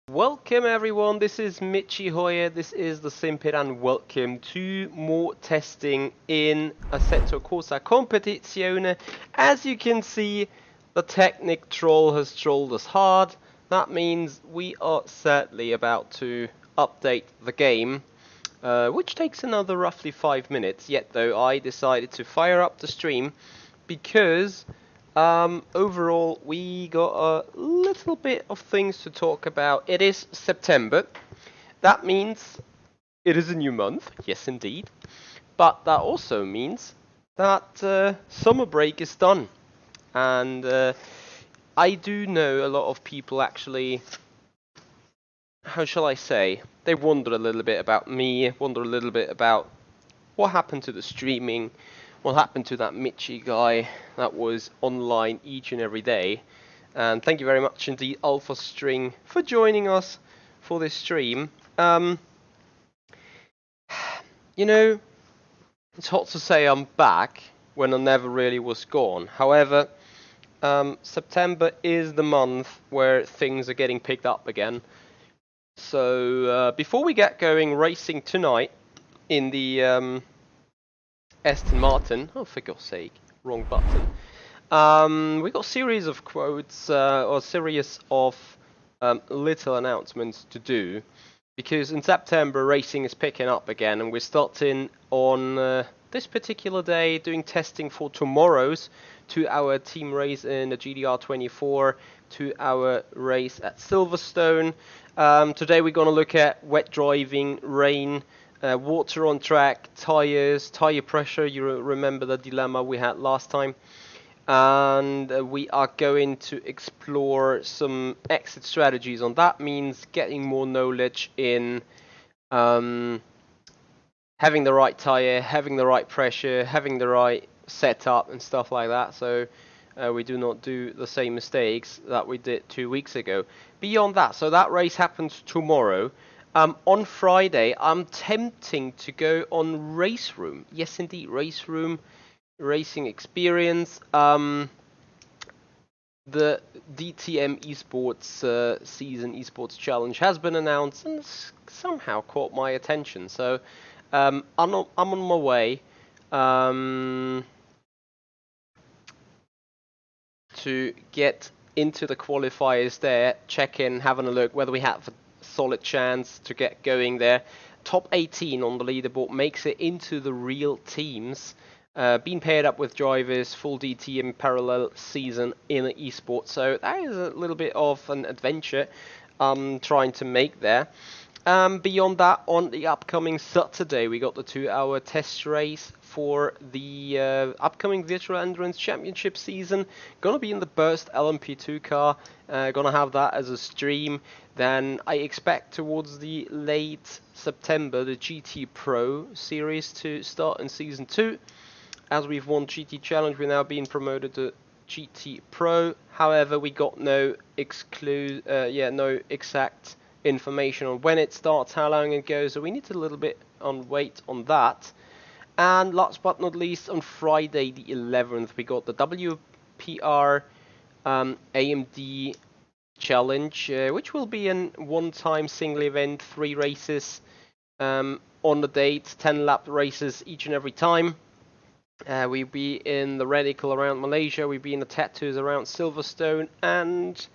Welcome everyone, this is Michi Hoyer, this is the Simpit and welcome to more testing in Assetto Corsa Competizione. As you can see, the Technic troll has trolled us hard. That means we are sadly about to update the game, which takes another roughly 5 minutes. Yet though, I decided to fire up the stream because overall, we got a little bit of things to talk about. It is September. That means it is a new month. Yes, indeed. But that also means that summer break is done. And I do know a lot of people actually, how shall I say, they wonder a little bit about me, wonder a little bit about what happened to the streaming, what happened to that Michi guy that was online each and every day. And thank you very much indeed, Alpha String, for joining us for this stream. You know, it's hard to say I'm back when I never really was gone. However, September is the month where things are getting picked up again. So before we get going racing tonight in the Aston Martin, oh for God's sake, wrong button. We got a series of quotes or a series of little announcements to do, because in September racing is picking up again, and we're starting on this particular day doing testing for tomorrow's 2-hour team race in the GDR24, 2-hour race at Silverstone. Today we're going to look at wet driving, rain, water on track, tires, tire pressure. You remember the dilemma we had last time. And we are going to explore some exit strategies on that. Means getting more knowledge in having the right tire, having the right pressure, having the right setup and stuff like that. So we do not do the same mistakes that we did 2 weeks ago. Beyond that, so that race happens tomorrow. On Friday, I'm tempting to go on Race Room. Yes, indeed, Race Room, racing experience. The DTM Esports season Esports Challenge has been announced and somehow caught my attention. So I'm on my way to get into the qualifiers there, check in, having a look whether we have a solid chance to get going there. Top 18 on the leaderboard makes it into the real teams. Being paired up with drivers, full DTM parallel season in esports. So that is a little bit of an adventure I'm trying to make there. Beyond that, on the upcoming Saturday, we got the 2-hour test race for the upcoming Virtual Endurance Championship season. Gonna be in the Burst LMP2 car. Gonna have that as a stream. Then I expect towards the late September the GT Pro series to start in season 2. As we've won GT Challenge, we're now being promoted to GT Pro. However, we got no exact information on when it starts, how long it goes, so we need a little bit on wait on that. And last but not least, on Friday the 11th, we got the WPR AMD Challenge, which will be a one-time single event, 3 races on the date, 10-lap races each and every time. We'll be in the Radical around Malaysia, we'll be in the Tattoos around Silverstone, and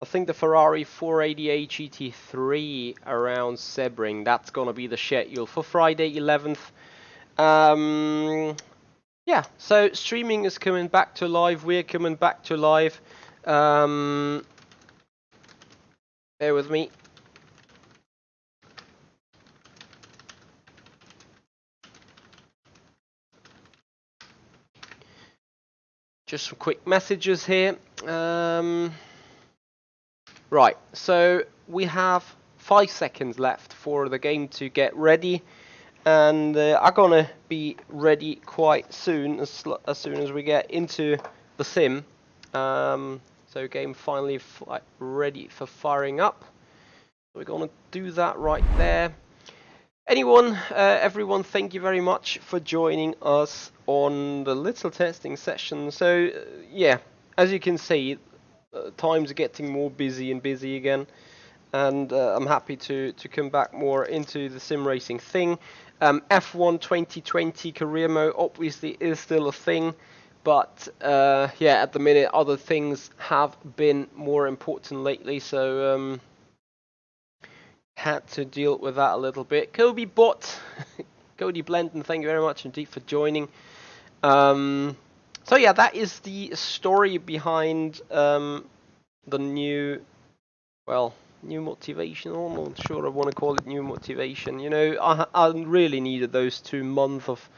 I think the Ferrari 488 GT3 around Sebring. That's going to be the schedule for Friday 11th. Yeah, so streaming is coming back to live. We're coming back to live. Bear with me. Just some quick messages here. Right, so we have 5 seconds left for the game to get ready, and I'm gonna be ready quite soon, as soon as we get into the sim. So game finally ready for firing up. We're gonna do that right there. Everyone, thank you very much for joining us on the little testing session. So yeah, as you can see, times are getting more busy and busy again. and I'm happy to come back more into the sim racing thing. F1 2020 career mode obviously is still a thing, but yeah, at the minute other things have been more important lately, so had to deal with that a little bit. Kobe Bot, Cody Blendon, thank you very much indeed for joining. So yeah, that is the story behind the new motivation. I'm not sure I want to call it new motivation. You know, I really needed those 2 months of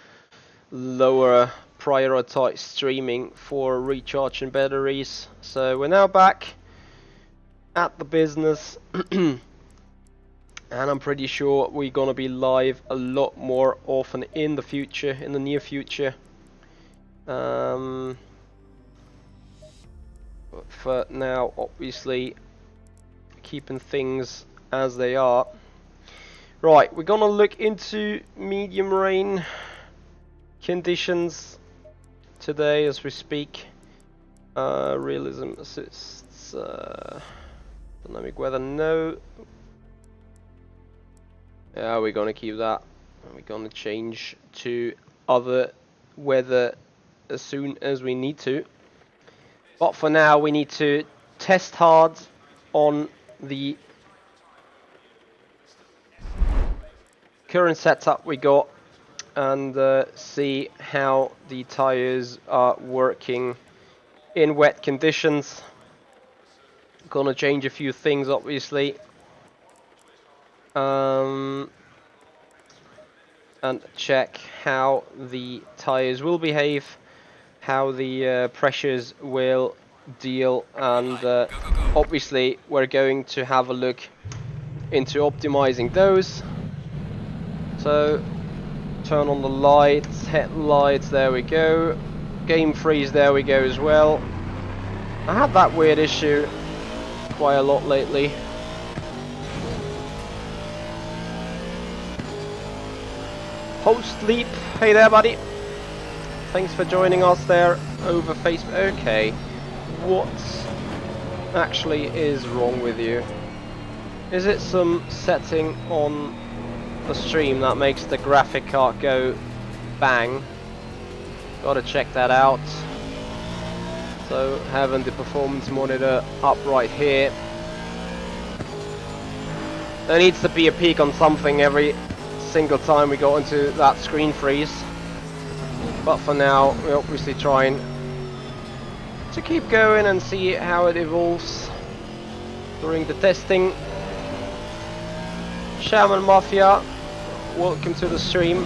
lower prioritized streaming for recharging batteries. So we're now back at the business. And I'm pretty sure we're gonna be live a lot more often in the future, in the near future. But for now, obviously, keeping things as they are. Right, we're gonna look into medium rain conditions today as we speak. Realism assists, dynamic weather, no. Yeah, we're gonna keep that. We're gonna change to other weather as soon as we need to. But for now, we need to test hard on the current setup we got and see how the tires are working in wet conditions. Gonna change a few things, obviously. And check how the tires will behave, how the pressures will deal, and obviously we're going to have a look into optimizing those. So turn on the lights, headlights, there we go. Game freeze, there we go as well. I had that weird issue quite a lot lately. Post Leap, hey there buddy. Thanks for joining us there over Facebook. Okay, what actually is wrong with you? Is it some setting on the stream that makes the graphic card go bang? Gotta check that out. So having the performance monitor up right here. There needs to be a peak on something every single time we go into that screen freeze. But for now, we're obviously trying to keep going and see how it evolves during the testing. Shaman Mafia, welcome to the stream.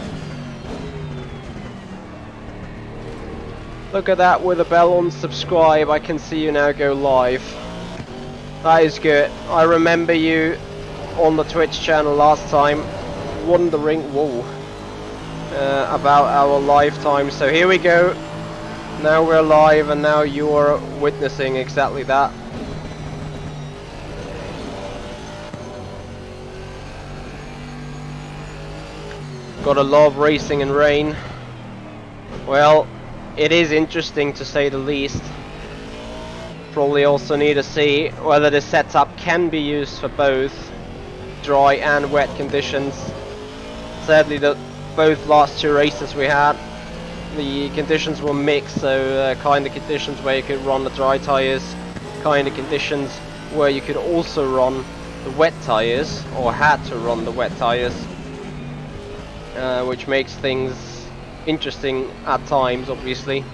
Look at that, with a bell on subscribe, I can see you now go live. That is good. I remember you on the Twitch channel last time wondering, about our live time. So here we go. Now we're live and now you're witnessing exactly that. Gotta love racing in rain. Well, it is interesting to say the least. Probably also need to see whether the setup can be used for both dry and wet conditions. Sadly, both last 2 races we had, the conditions were mixed, so kind of conditions where you could run the dry tires, kind of conditions where you could also run the wet tires, or had to run the wet tires, which makes things interesting at times, obviously.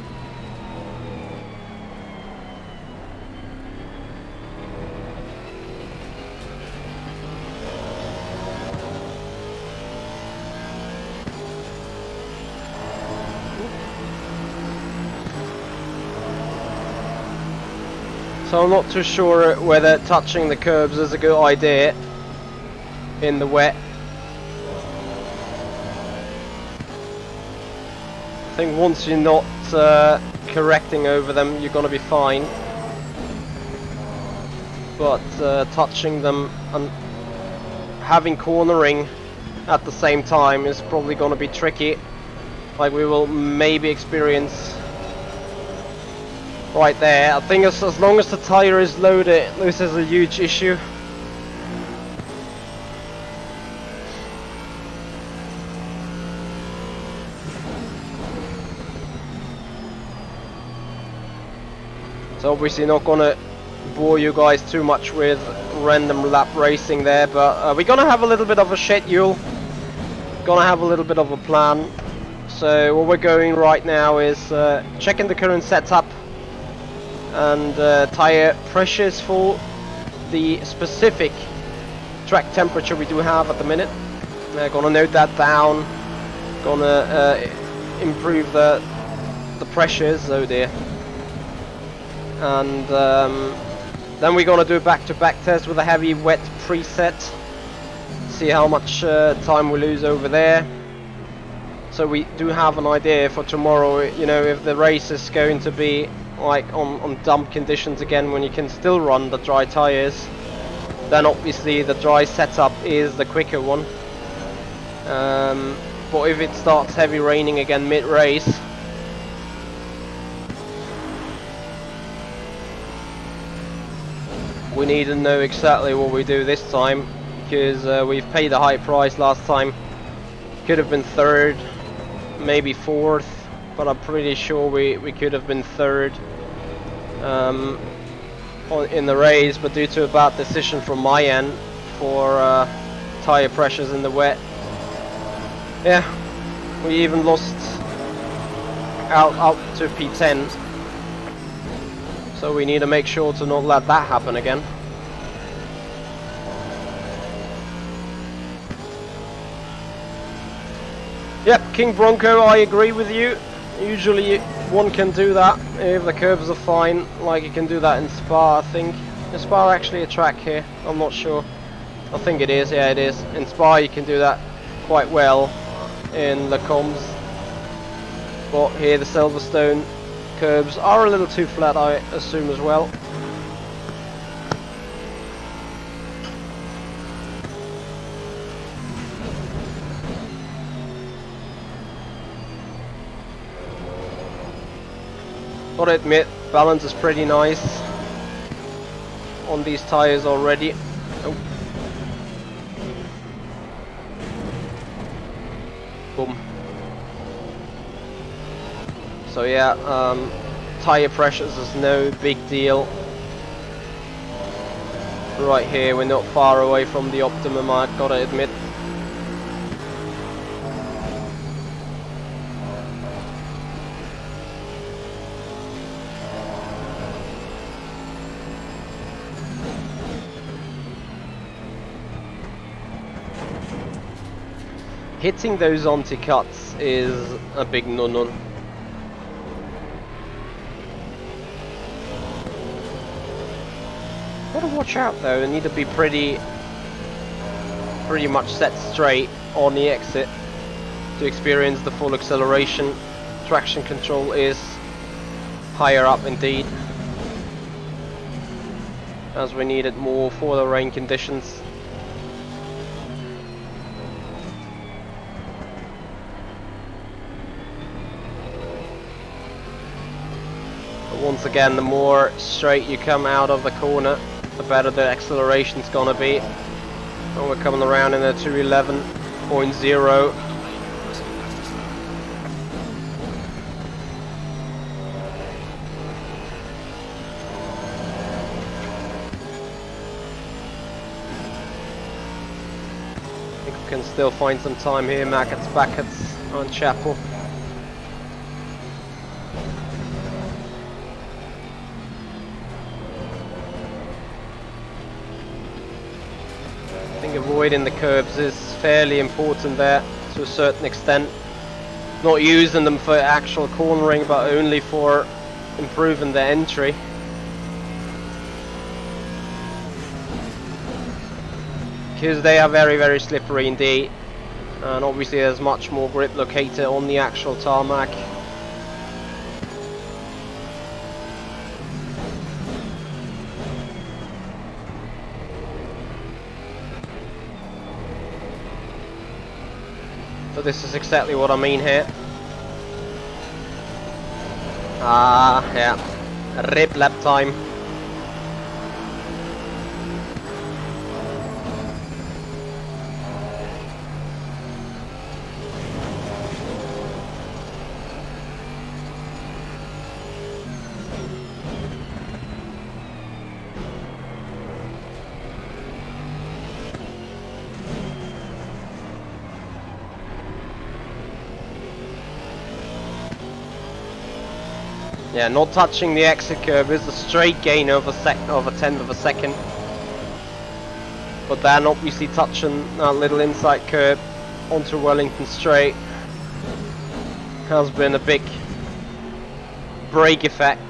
So I'm not too sure whether touching the curbs is a good idea in the wet. I think once you're not correcting over them, you're gonna be fine. But touching them and having cornering at the same time is probably gonna be tricky, like we will maybe experience right there. I think as long as the tire is loaded, this is a huge issue. So obviously not gonna bore you guys too much with random lap racing there, but we're gonna have a little bit of a schedule, gonna have a little bit of a plan. So what we're going right now is checking the current setup and tire pressures for the specific track temperature we do have at the minute. Gonna note that down, gonna improve the pressures, oh dear. And then we're gonna do a back-to-back test with a heavy wet preset, see how much time we lose over there. So we do have an idea for tomorrow, you know, if the race is going to be like on dump conditions again, when you can still run the dry tires, then obviously the dry setup is the quicker one. But if it starts heavy raining again mid-race, we need to know exactly what we do this time, because we've paid a high price last time. Could have been third, maybe fourth, but I'm pretty sure we could have been third in the race, but due to a bad decision from my end for tire pressures in the wet, yeah, we even lost out to P10. So we need to make sure to not let that happen again. Yep, King Bronco, I agree with you. Usually one can do that if the curves are fine, like you can do that in Spa, I think. Is Spa actually a track here? I'm not sure. I think it is, yeah it is. In Spa you can do that quite well in the comms. But here the Silverstone curves are a little too flat, I assume, as well. Gotta admit, balance is pretty nice on these tires already. Oh. Boom. So yeah, tire pressures is no big deal. Right here, we're not far away from the optimum, I gotta admit. Hitting those anti-cuts is a big no-no. Gotta watch out though, I need to be pretty much set straight on the exit to experience the full acceleration. Traction control is higher up indeed, as we need it more for the rain conditions. Once again, the more straight you come out of the corner, the better the acceleration's gonna be. And we're coming around in a 211.0. I think we can still find some time here, Maggots, Backets on Chapel. Avoiding the curves is fairly important there to a certain extent. Not using them for actual cornering, but only for improving the entry. Because they are very slippery indeed, and obviously there's much more grip located on the actual tarmac. So this is exactly what I mean here. Ah, yeah. Rip lap time. Yeah, not touching the exit curb is a straight gain of a tenth of a second. But then obviously touching that little inside curb onto Wellington Straight has been a big brake effect.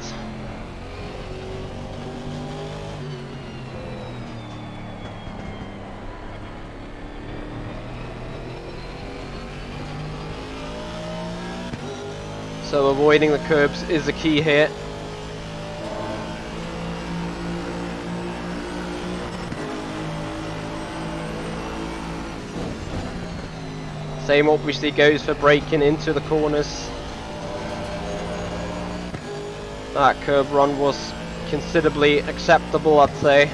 So avoiding the curbs is the key here. Same obviously goes for braking into the corners. That curb run was considerably acceptable, I'd say.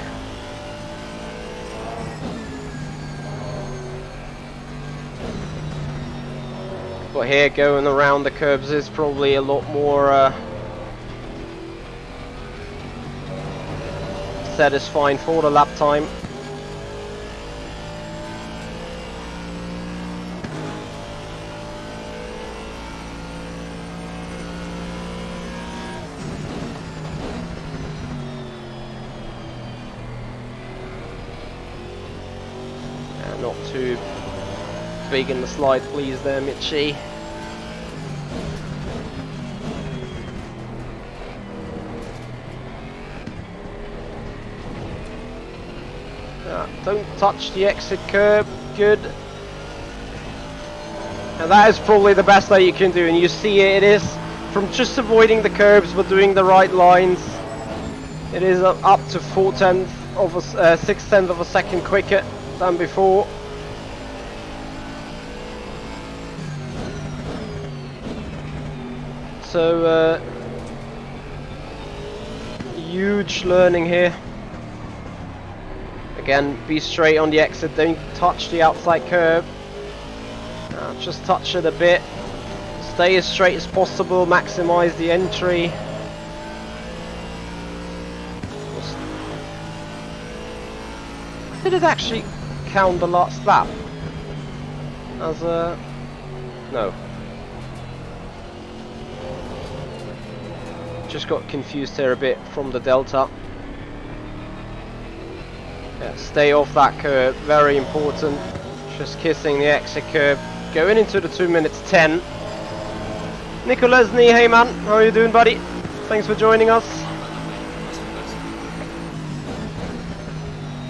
But here, going around the curbs is probably a lot more satisfying for the lap time. Not too big in the slide, please there, Mitchie. Don't touch the exit curb, good. And that is probably the best that you can do, and you see it is from just avoiding the curbs but doing the right lines. It is up to 6/10 of a second quicker than before. So huge learning here. Again, be straight on the exit, don't touch the outside curb. Just touch it a bit. Stay as straight as possible, maximize the entry. Did it actually count the last lap? As a... no. Just got confused here a bit from the delta. Yeah, stay off that curb, very important. Just kissing the exit curb. Going into the 2 minutes 10. Nicholas Nee, hey man, how are you doing, buddy? Thanks for joining us.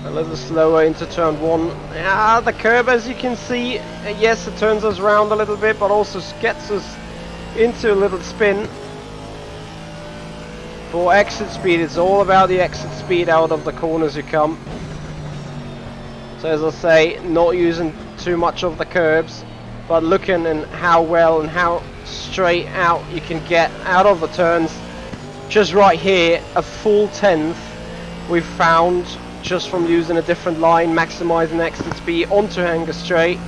A little slower into turn 1. Yeah, the curb, as you can see, yes, it turns us around a little bit, but also gets us into a little spin. For exit speed, it's all about the exit speed out of the corners you come. So as I say, not using too much of the curbs, but looking at how well and how straight out you can get out of the turns. Just right here, a full 10th we've found just from using a different line, maximizing exit speed onto Hanger Straight.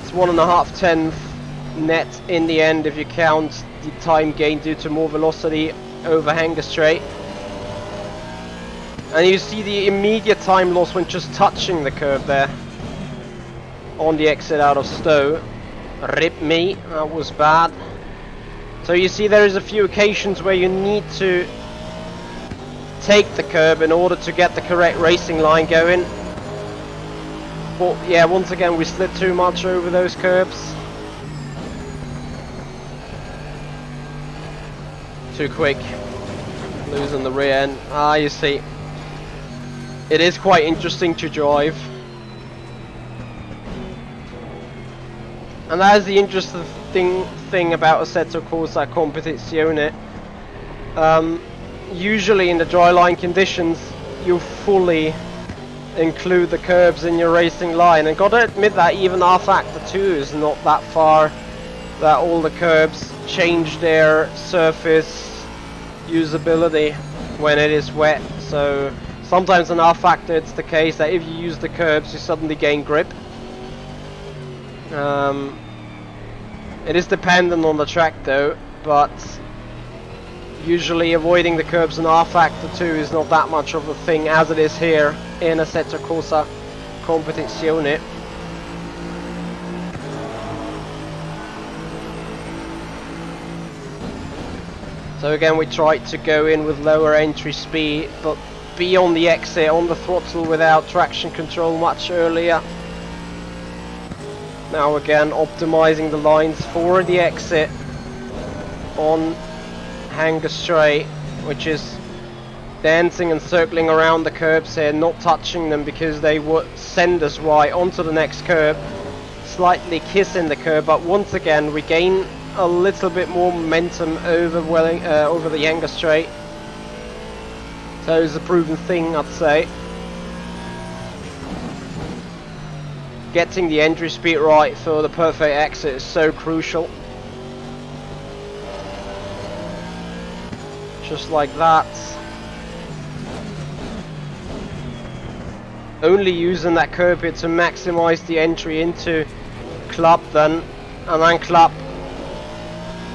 It's 1.5 tenths net in the end if you count the time gain due to more velocity over Hanger Straight. And you see the immediate time loss when just touching the curb there on the exit out of Stowe. Rip me, that was bad. So you see there is a few occasions where you need to take the curb in order to get the correct racing line going. But yeah, once again we slid too much over those curbs. Too quick, losing the rear end. You see, it is quite interesting to drive. And that is the interesting thing about Assetto Corsa Competizione. Usually in the dry line conditions, you fully include the curbs in your racing line. And gotta admit that even R Factor 2 is not that far, that all the curbs change their surface usability when it is wet. So sometimes in R Factor it's the case that if you use the curbs you suddenly gain grip. It is dependent on the track though, but usually avoiding the curbs in R Factor 2 is not that much of a thing as it is here in Assetto Corsa Competizione. So again, we tried to go in with lower entry speed, but be on the exit, on the throttle without traction control much earlier. Now again, optimizing the lines for the exit on Hanger Straight, which is dancing and circling around the curbs here, not touching them because they would send us right onto the next curb, slightly kissing the curb, but once again we gain a little bit more momentum over over the Hanger Straight. So it's a proven thing, I'd say. Getting the entry speed right for the perfect exit is so crucial. Just like that. Only using that curb here to maximize the entry into club then, and then club.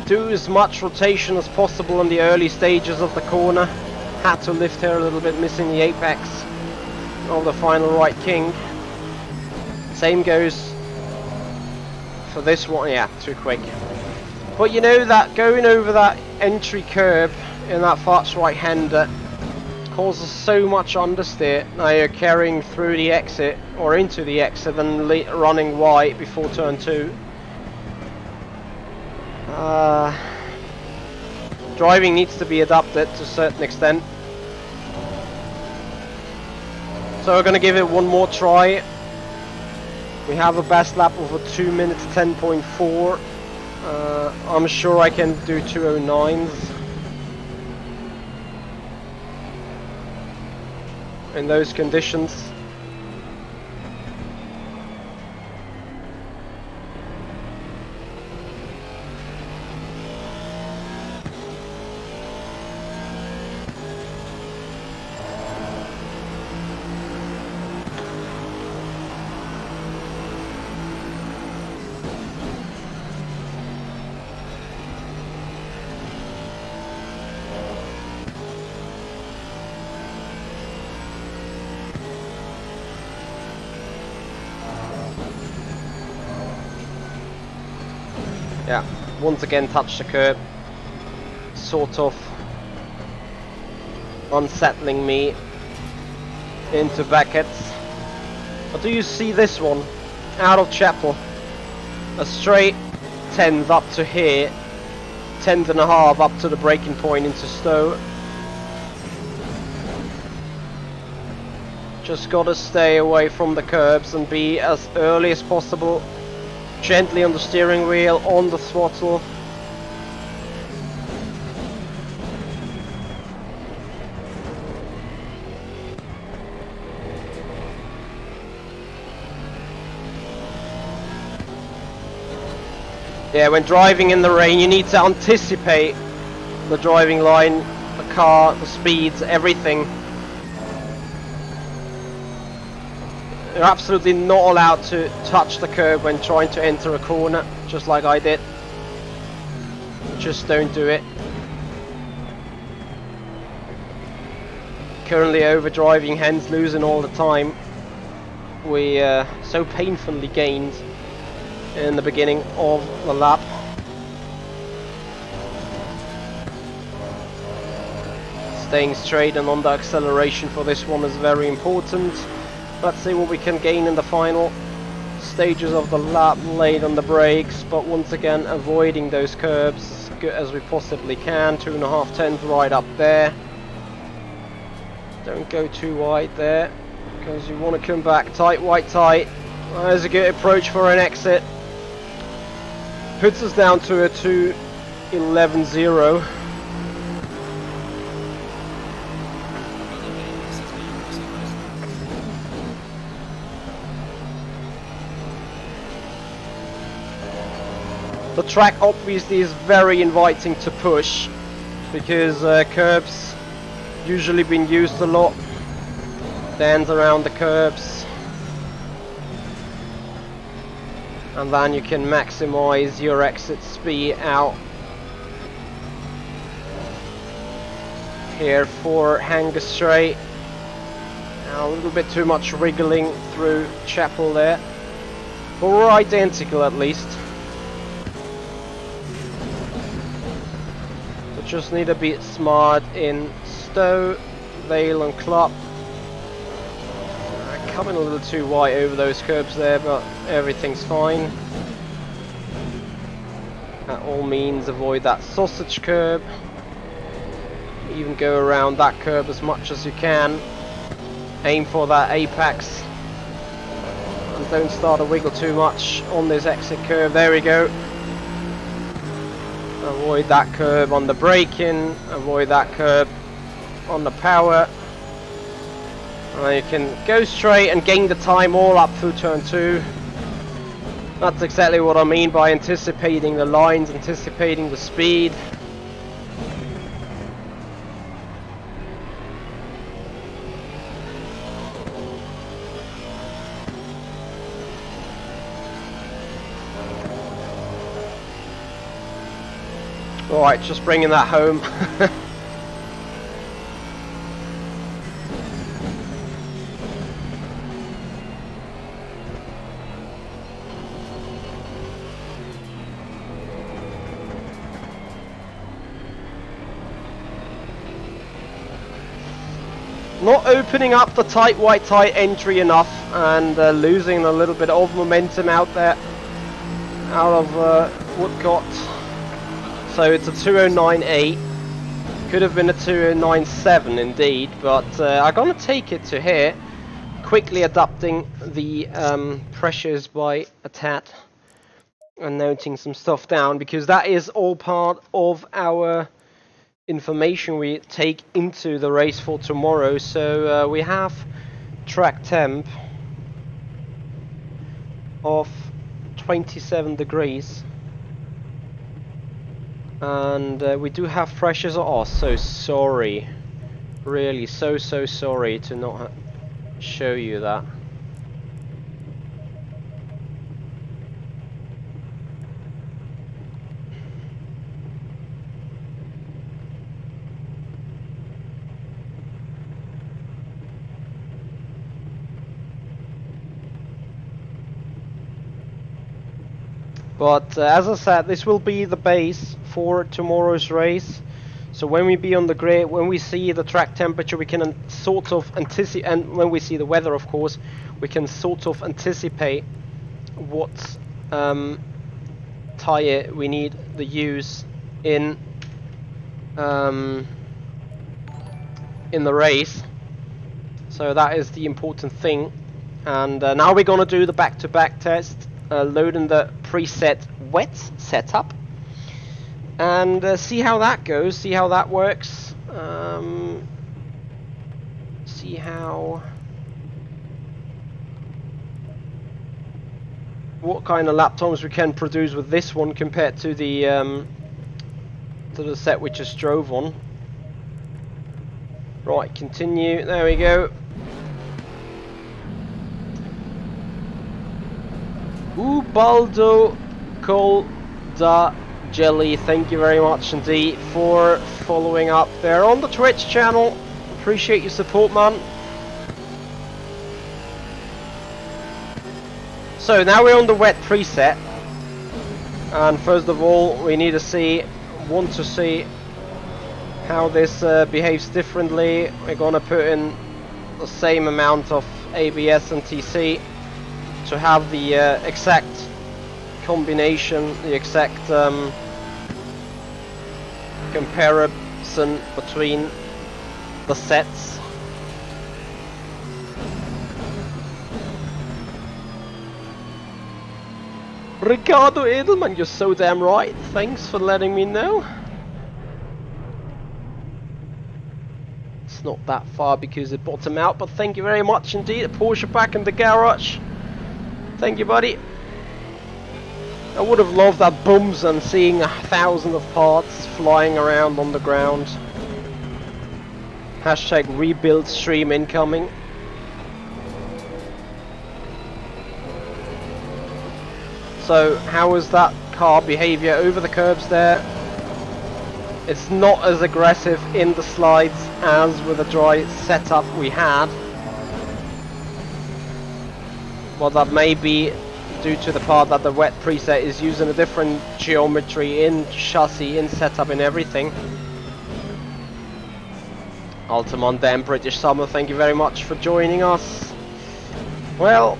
Do as much rotation as possible in the early stages of the corner. Had to lift here a little bit, missing the apex of the final right king. Same goes for this one. Yeah, too quick. But you know that going over that entry curb in that fast right hander causes so much understeer. Now you're carrying through the exit or into the exit and running wide before turn 2. Driving needs to be adapted to a certain extent. So we're going to give it one more try. We have a best lap of a 2 minutes 10.4. I'm sure I can do 209s in those conditions. Yeah, once again touch the curb, sort of unsettling me into Beckett's. But do you see this one? Out of Chapel, a straight 10th up to here, 10th and a half up to the braking point into Stowe. Just gotta stay away from the curbs and be as early as possible. Gently on the steering wheel, on the throttle. Yeah, when driving in the rain you need to anticipate the driving line, the car, the speeds, everything. You're absolutely not allowed to touch the curb when trying to enter a corner, just like I did. Just don't do it. Currently overdriving, hence losing all the time we so painfully gained in the beginning of the lap. Staying straight and on the acceleration for this one is very important. Let's see what we can gain in the final stages of the lap, late on the brakes, but once again avoiding those curbs as good as we possibly can. 2.5 tenths right up there. Don't go too wide there, because you want to come back tight, wide tight. There's a good approach for an exit. Puts us down to a 2.11.0. The track obviously is very inviting to push, because curbs usually been used a lot. Dance around the curbs, and then you can maximize your exit speed out. Here for Hanger Straight. A little bit too much wriggling through Chapel there, but we're identical at least. We just need to be smart in stow, veil and club. Coming a little too wide over those curbs there, but everything's fine. At all means, avoid that sausage curb. Even go around that curb as much as you can. Aim for that apex. And don't start to wiggle too much on this exit curve. There we go. Avoid that curb on the braking. Avoid that curb on the power. And you can go straight and gain the time all up through turn 2. That's exactly what I mean by anticipating the lines, anticipating the speed. Alright, just bringing that home. Not opening up the tight white tight entry enough, and losing a little bit of momentum out there, out of Woodcott. So it's a 209.8, could have been a 209.7 indeed, but I'm gonna take it to here, quickly adapting the pressures by a tad and noting some stuff down, because that is all part of our information we take into the race for tomorrow. So we have track temp of 27 degrees, and we do have pressures. Oh, so sorry, really so sorry to not show you that. But as I said, this will be the base for tomorrow's race. So when we be on the grid, when we see the track temperature, we can sort of anticipate, and when we see the weather, of course, we can sort of anticipate what tyre we need to use in the race. So that is the important thing. And now we're gonna do the back-to-back test. Loading the preset wet setup and see how that goes, see how that works, see what kind of lap times we can produce with this one compared to the set we just drove on. Right, continue, there we go. Ubaldo Col da Jelly, thank you very much indeed for following up there on the Twitch channel. Appreciate your support, man. So now we're on the wet preset, and first of all we need to want to see how this behaves differently. We're gonna put in the same amount of ABS and TC to have the exact combination, the exact comparison between the sets. Ricardo Edelman, you're so damn right. Thanks for letting me know. It's not that far because it bottomed out, but thank you very much indeed. Porsche back in the garage. Thank you, buddy. I would have loved that bums and seeing 1,000 of parts flying around on the ground. Hashtag rebuild stream incoming. So how is that car behavior over the curbs there? It's not as aggressive in the slides as with the dry setup we had. Well, that may be due to the part that the wet preset is using a different geometry in chassis, in setup, in everything. Altamont then, British Summer, thank you very much for joining us. Well,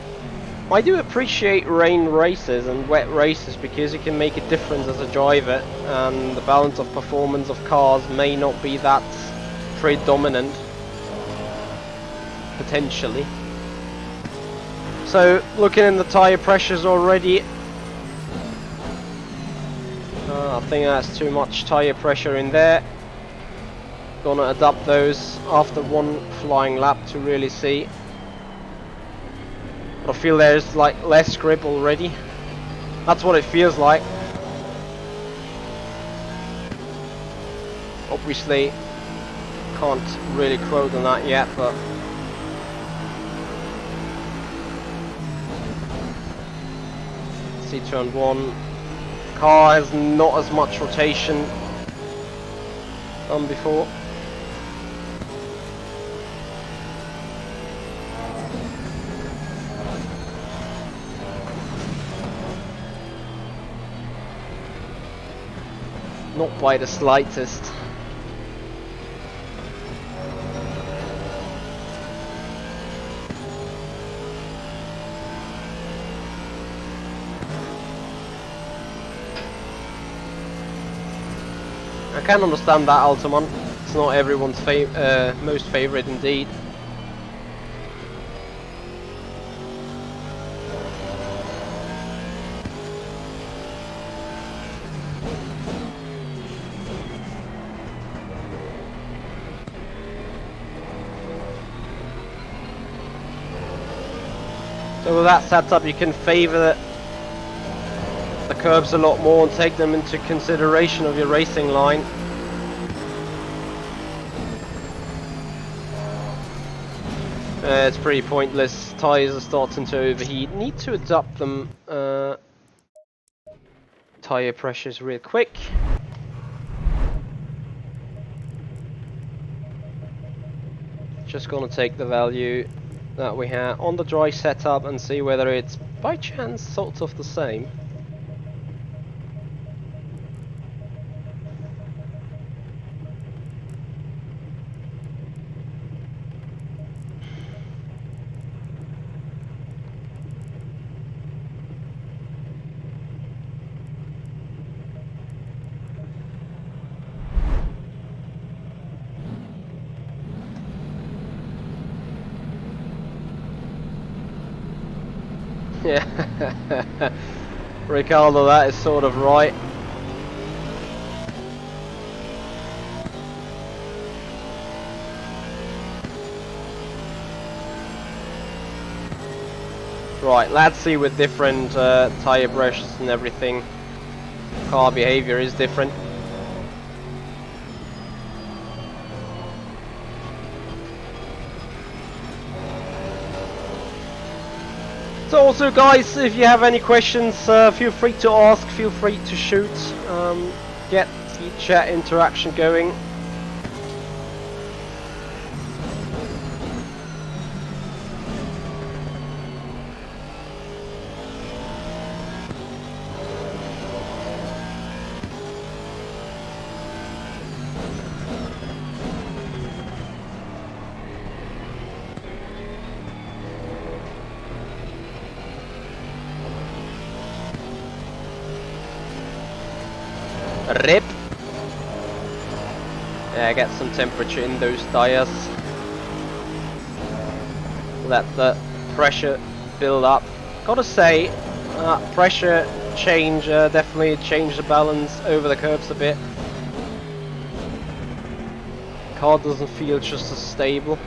I do appreciate rain races and wet races because it can make a difference as a driver, and the balance of performance of cars may not be that predominant, potentially. So, looking in the tyre pressures already, I think that's too much tyre pressure in there. Gonna adapt those after one flying lap to really see. But I feel there's like less grip already. That's what it feels like. Obviously, can't really quote on that yet, but see turn 1. Car has not as much rotation done before. Not by the slightest. I can understand that, Altamont. It's not everyone's most favourite indeed. So with that setup, you can favour the curbs a lot more and take them into consideration of your racing line. It's pretty pointless. Tyres are starting to overheat. Need to adapt them tyre pressures real quick. Just gonna take the value that we have on the dry setup and see whether it's by chance sort of the same. Yeah, Ricardo, that is sort of right. Right, let's see with different tyre pressures and everything. Car behavior is different. So also guys, if you have any questions, feel free to ask, feel free to shoot, get the chat interaction going. Rip. Yeah, get some temperature in those tyres. Let the pressure build up. Gotta say, pressure change definitely changed the balance over the curbs a bit. Car doesn't feel just as stable.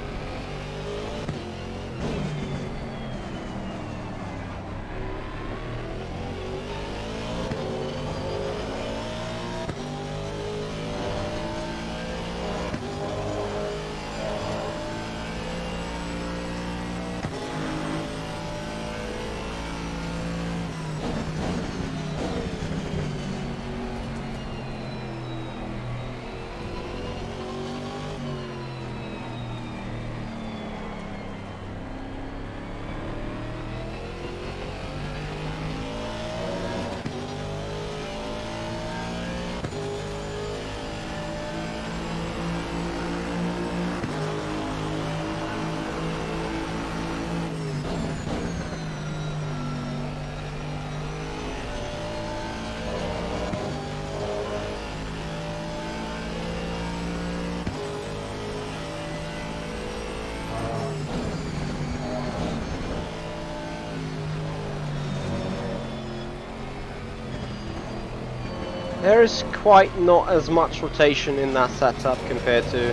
There is quite not as much rotation in that setup compared to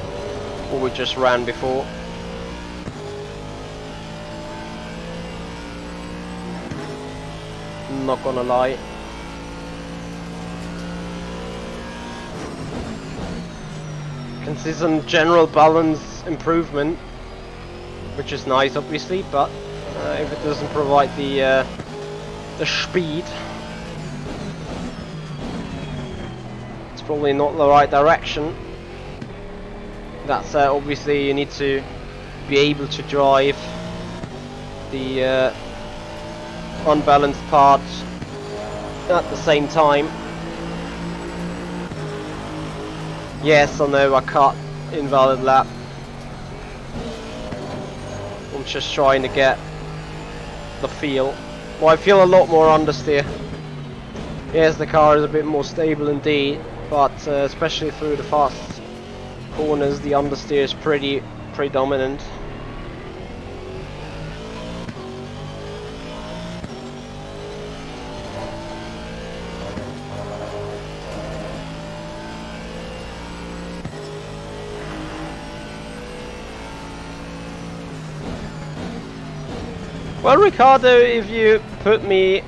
what we just ran before. Not gonna lie. Can see some general balance improvement, which is nice obviously, but if it doesn't provide the speed, it's probably not the right direction. That's obviously you need to be able to drive the unbalanced part at the same time. Yes, I know I cut invalid lap. I'm just trying to get the feel. Well, I feel a lot more understeer. Yes, the car is a bit more stable indeed, but especially through the fast corners, the understeer is pretty dominant. Well, Ricardo, if you put me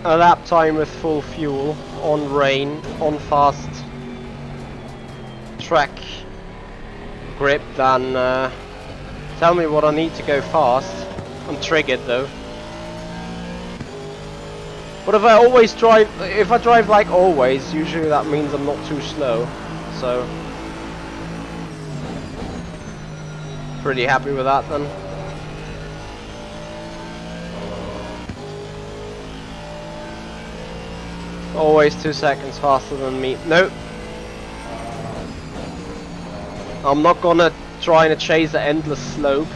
a lap time with full fuel, on rain, on fast track grip, then tell me what I need to go fast. I'm triggered though. But if I drive like always, usually that means I'm not too slow. So, pretty happy with that then. Always 2 seconds faster than me. Nope. I'm not gonna try and chase the endless slope.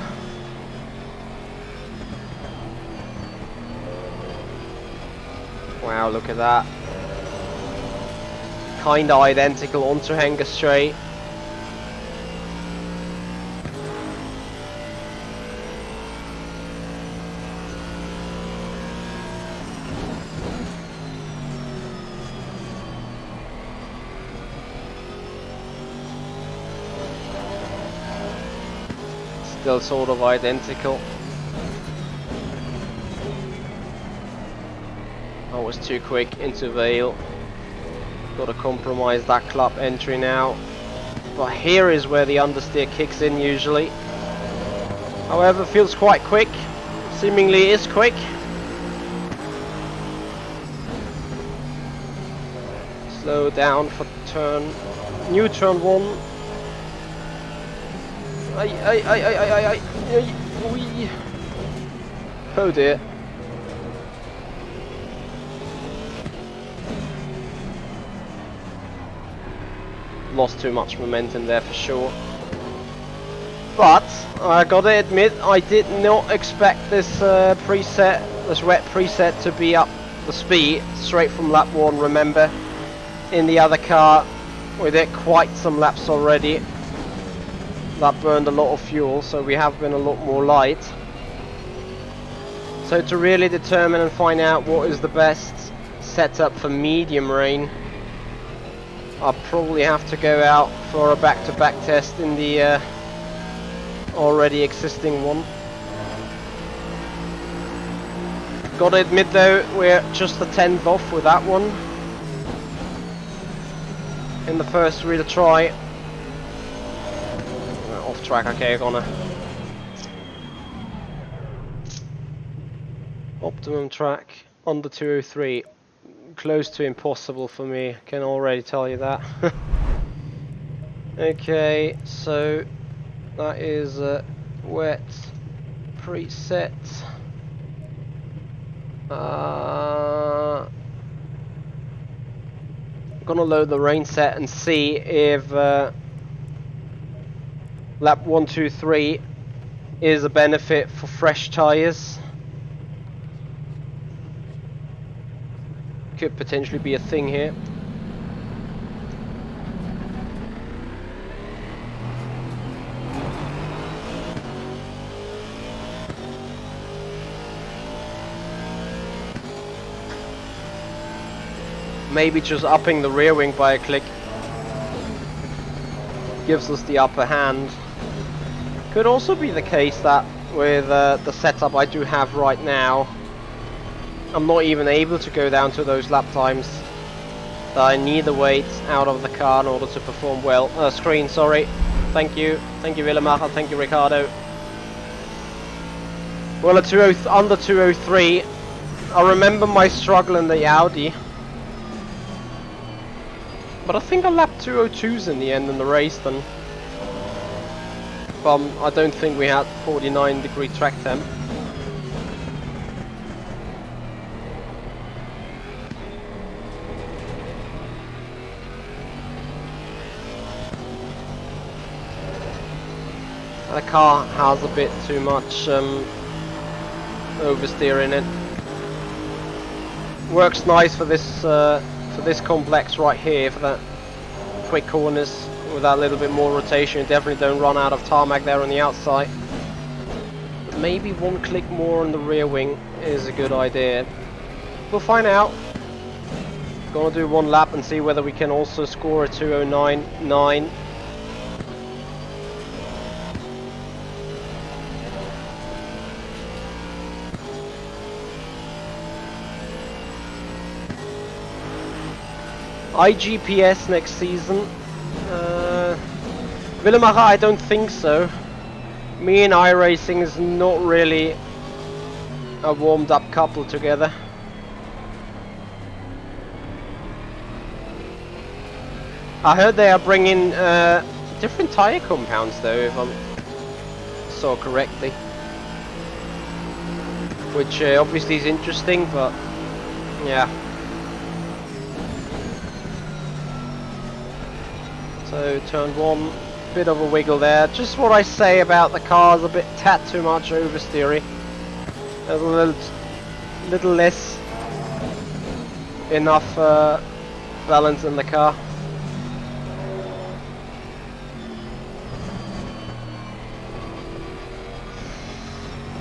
Wow, look at that. Kinda identical onto hanger straight. Still sort of identical. I was too quick into Vale. Gotta compromise that club entry now. But here is where the understeer kicks in usually. However, feels quite quick. Seemingly is quick. Slow down for new turn 1. Oh dear. Lost too much momentum there for sure. But I gotta admit, I did not expect this wet preset to be up the speed straight from lap 1. Remember, in the other car we did quite some laps already. That burned a lot of fuel, so we have been a lot more light. So to really determine and find out what is the best setup for medium rain, I'll probably have to go out for a back-to-back test in the already existing one. Gotta admit though, we're just a 10th off with that one in the first real try. Off track, okay, gonna optimum track under 203, close to impossible for me, can already tell you that. Okay, so that is a wet preset. I'm gonna load the rain set and see if lap 1, 2, 3 is a benefit for fresh tyres. Could potentially be a thing here. Maybe just upping the rear wing by a click gives us the upper hand. Could also be the case that with the setup I do have right now, I'm not even able to go down to those lap times. That I need the weight out of the car in order to perform well. Screen, sorry. Thank you Willemacher, thank you Ricardo. Well, under 203. I remember my struggle in the Audi. But I think I lapped 202s in the end in the race then. But I don't think we had 49-degree track temp. The car has a bit too much oversteer in it. Works nice for this complex right here, for that quick corners with that little bit more rotation. You definitely don't run out of tarmac there on the outside. But maybe one click more on the rear wing is a good idea. We'll find out. Gonna do one lap and see whether we can also score a 209.9. IGPS next season? Willemacher, I don't think so. Me and iRacing is not really a warmed up couple together. I heard they are bringing different tyre compounds though, if I saw correctly. Which obviously is interesting, but yeah. So turn one, bit of a wiggle there. Just what I say about the cars, a bit tad too much oversteering. There's a little less enough balance in the car.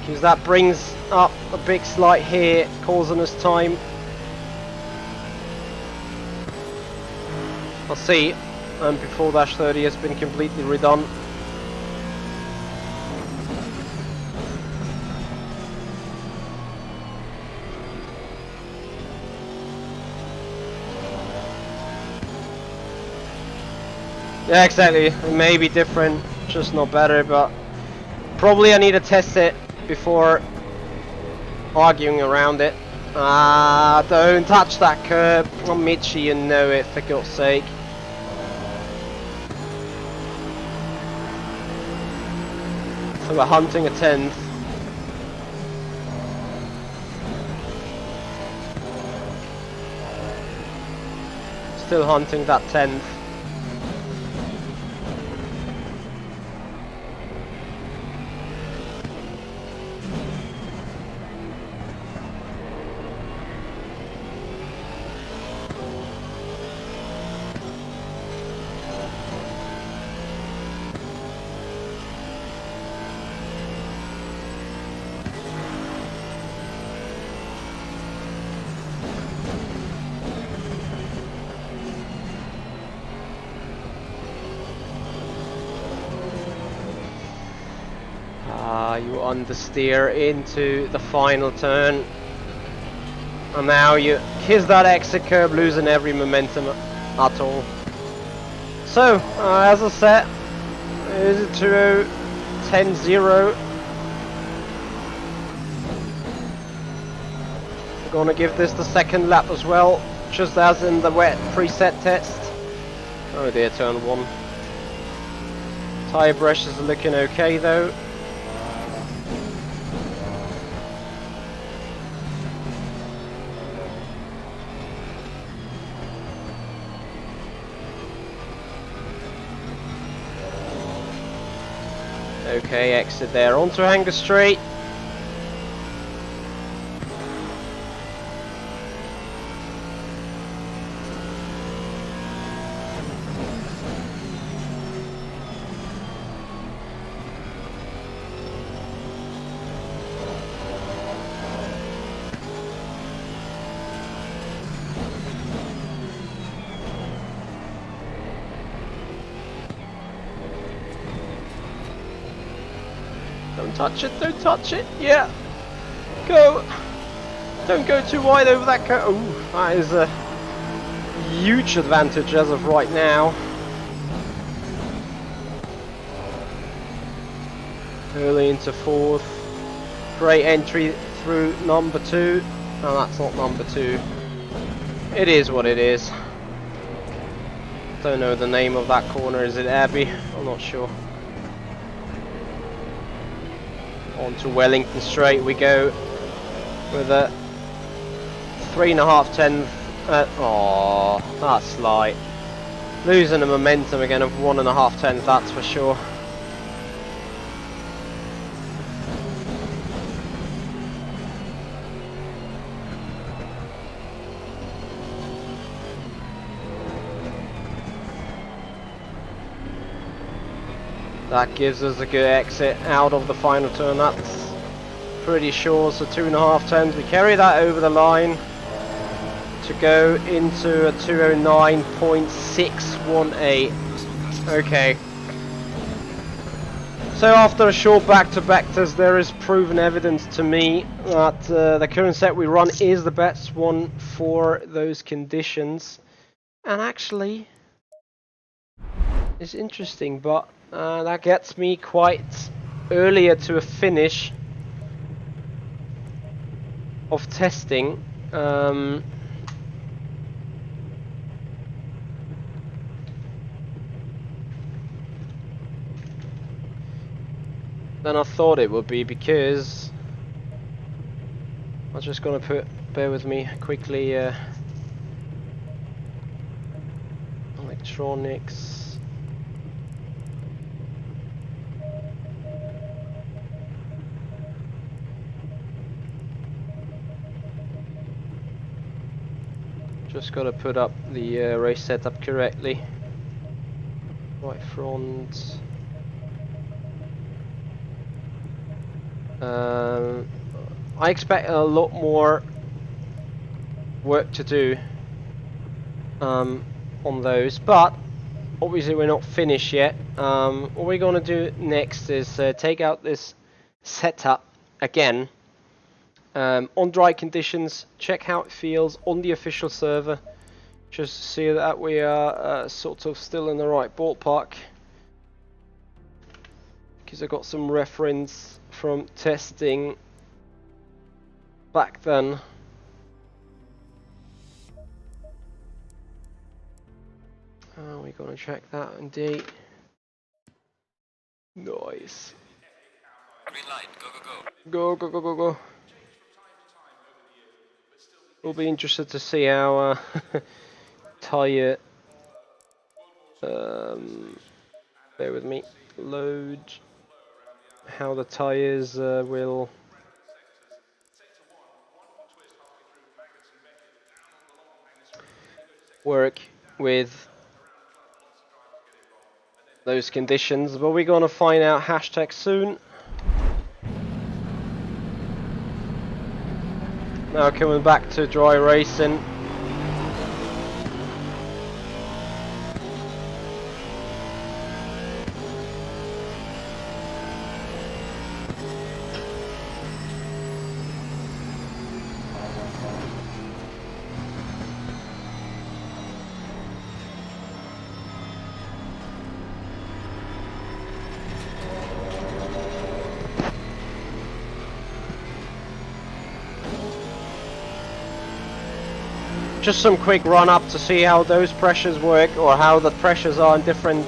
Because that brings up a big slide here, causing us time. I'll see. And before dash 30 has been completely redone. Yeah, exactly. It may be different, just not better, but probably I need to test it before arguing around it. Ah, don't touch that curb. Oh, Mitchy, you know it, for God's sake. So we're hunting a 10th. Still hunting that 10th. You understeer into the final turn, and now you kiss that exit curb, losing every momentum at all. So, as I said, it is a 2:10.0. We're gonna give this the second lap as well, just as in the wet preset test. Oh dear, turn one. Tyre brushes are looking okay though. Okay, exit there onto Hanger Street. Don't touch it, don't touch it. Yeah. Go. Don't go too wide over that curve. Oh, that is a huge advantage as of right now. Early into fourth. Great entry through number 2. No, that's not number 2. It is what it is. Don't know the name of that corner. Is it Abbey? I'm not sure. On to Wellington Straight we go with a 3.5 tenth. Oh, that's slight. Losing the momentum again of 1.5 tenths, that's for sure. That gives us a good exit out of the final turn, that's pretty sure. So 2.5 tenths, we carry that over the line to go into a 209.618. Okay. So after a short back-to-back test, there is proven evidence to me that the current set we run is the best one for those conditions. And actually, it's interesting, but that gets me quite earlier to a finish of testing. Than I thought it would be, because I'm just gonna bear with me quickly, electronics. Just gotta put up the race setup correctly. Right front. I expect a lot more work to do on those, but obviously we're not finished yet. What we're gonna do next is take out this setup again. On dry conditions, check how it feels on the official server, just to see that we are sort of still in the right ballpark, because I got some reference from testing back then. We're gonna check that indeed. Nice. Green light, go, go, go. Go, go, go, go, go. We'll be interested to see how tyre, bear with me, load, how the tyres will work with those conditions, but we're gonna find out hashtag soon. Now coming back to dry racing. Just some quick run up to see how those pressures work, or how the pressures are in different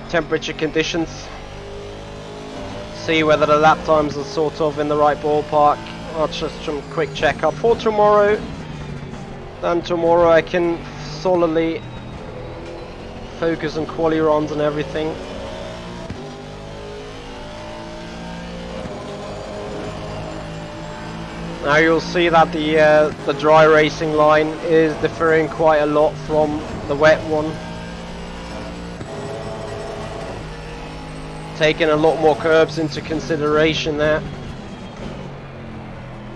temperature conditions. See whether the lap times are sort of in the right ballpark. Just some quick checkup for tomorrow. Then tomorrow I can solidly focus on quali runs and everything. Now you'll see that the dry racing line is differing quite a lot from the wet one. Taking a lot more curbs into consideration there,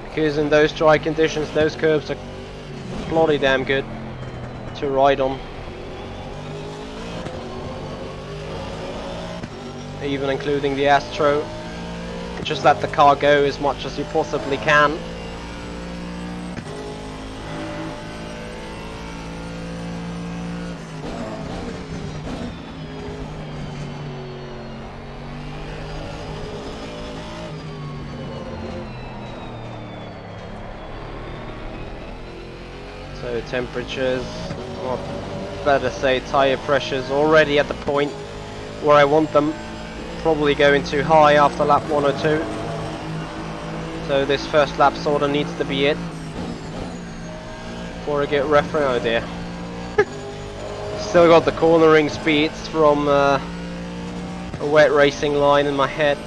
because in those dry conditions those curbs are bloody damn good to ride on. even including the Astro. Just let the car go as much as you possibly can. So temperatures, or better say tire pressures, already at the point where I want them. Probably going too high after lap 1 or 2. So this first lap sorta needs to be it. Before I get reference. Oh dear. Still got the cornering speeds from a wet racing line in my head.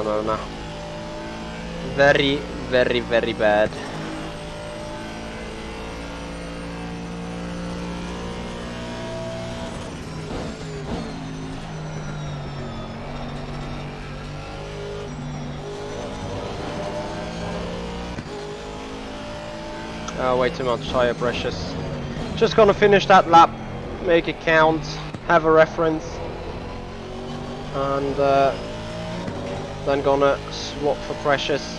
No. Very, very, very bad. Oh, way too much tire pressures. Just gonna finish that lap, make it count, have a reference, and then gonna swap for pressures.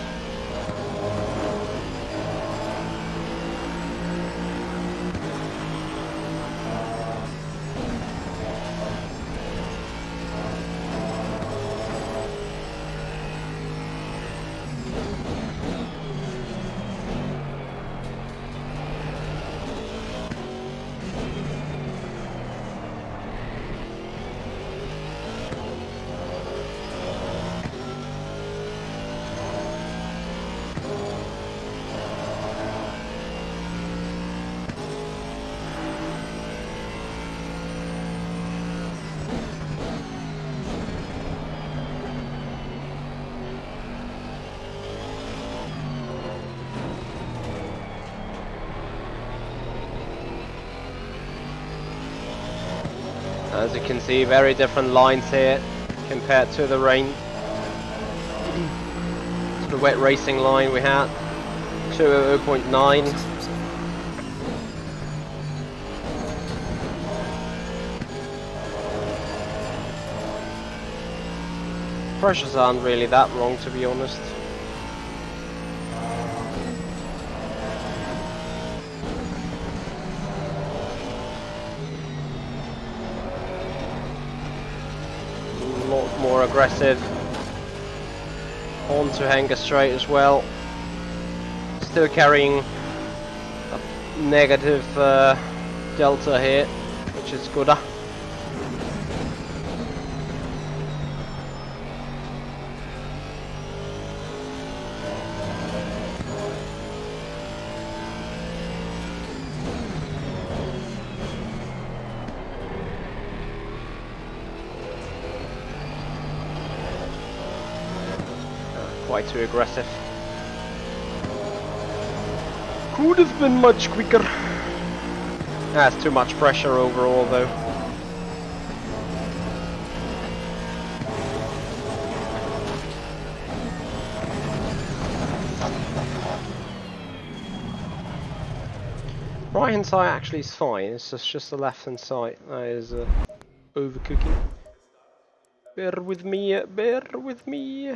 As you can see, very different lines here compared to the rain. To the wet racing line we had, 200.9. Pressures aren't really that wrong, to be honest. More aggressive onto Hanger Straight as well. Still carrying a negative delta here, which is good. Quite too aggressive. Could have been much quicker. That's too much pressure overall though. Right hand side actually is fine, it's just the left hand side that is overcooking. Bear with me, bear with me.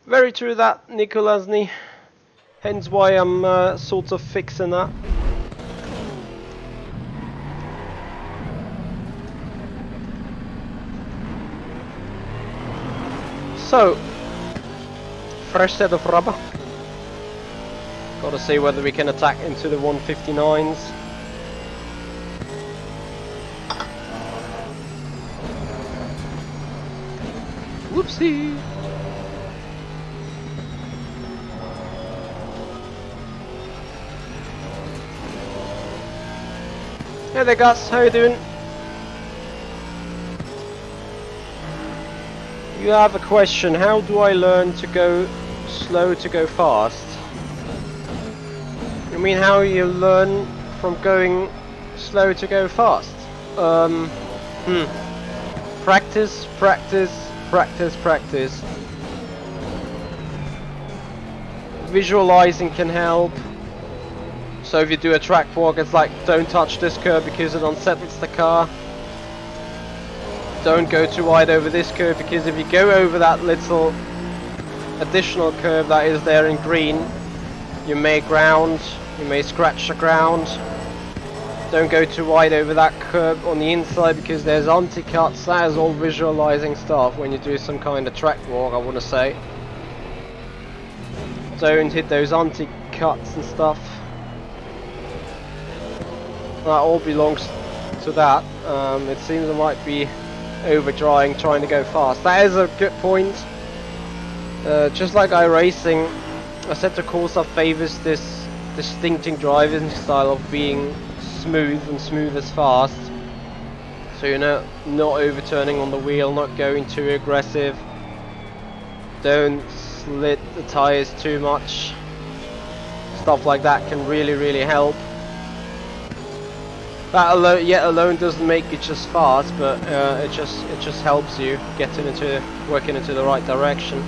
Very true that, Nicolasny. Hence why I'm sort of fixing that. So, fresh set of rubber. Gotta see whether we can attack into the 159s. Whoopsie! Hey there Gus, how you doing? You have a question, how do I learn to go slow to go fast? You mean how you learn from going slow to go fast? Practice, practice, practice, practice. Visualizing can help. So if you do a track walk, it's like, don't touch this curb because it unsettles the car. Don't go too wide over this curb, because if you go over that little additional curb that is there in green, you may ground, you may scratch the ground. Don't go too wide over that curb on the inside, because there's anti-cuts. That is all visualizing stuff when you do some kind of track walk, I want to say. Don't hit those anti-cuts and stuff. That all belongs to that. It seems I might be over-drying, trying to go fast. That is a good point. Just like iRacing, Assetto Corsa favours this distinctive driving style of being smooth and smooth as fast. So you're not overturning on the wheel, not going too aggressive. Don't slit the tyres too much. Stuff like that can really help. That alone doesn't make it just fast, but it just helps you working into the right direction.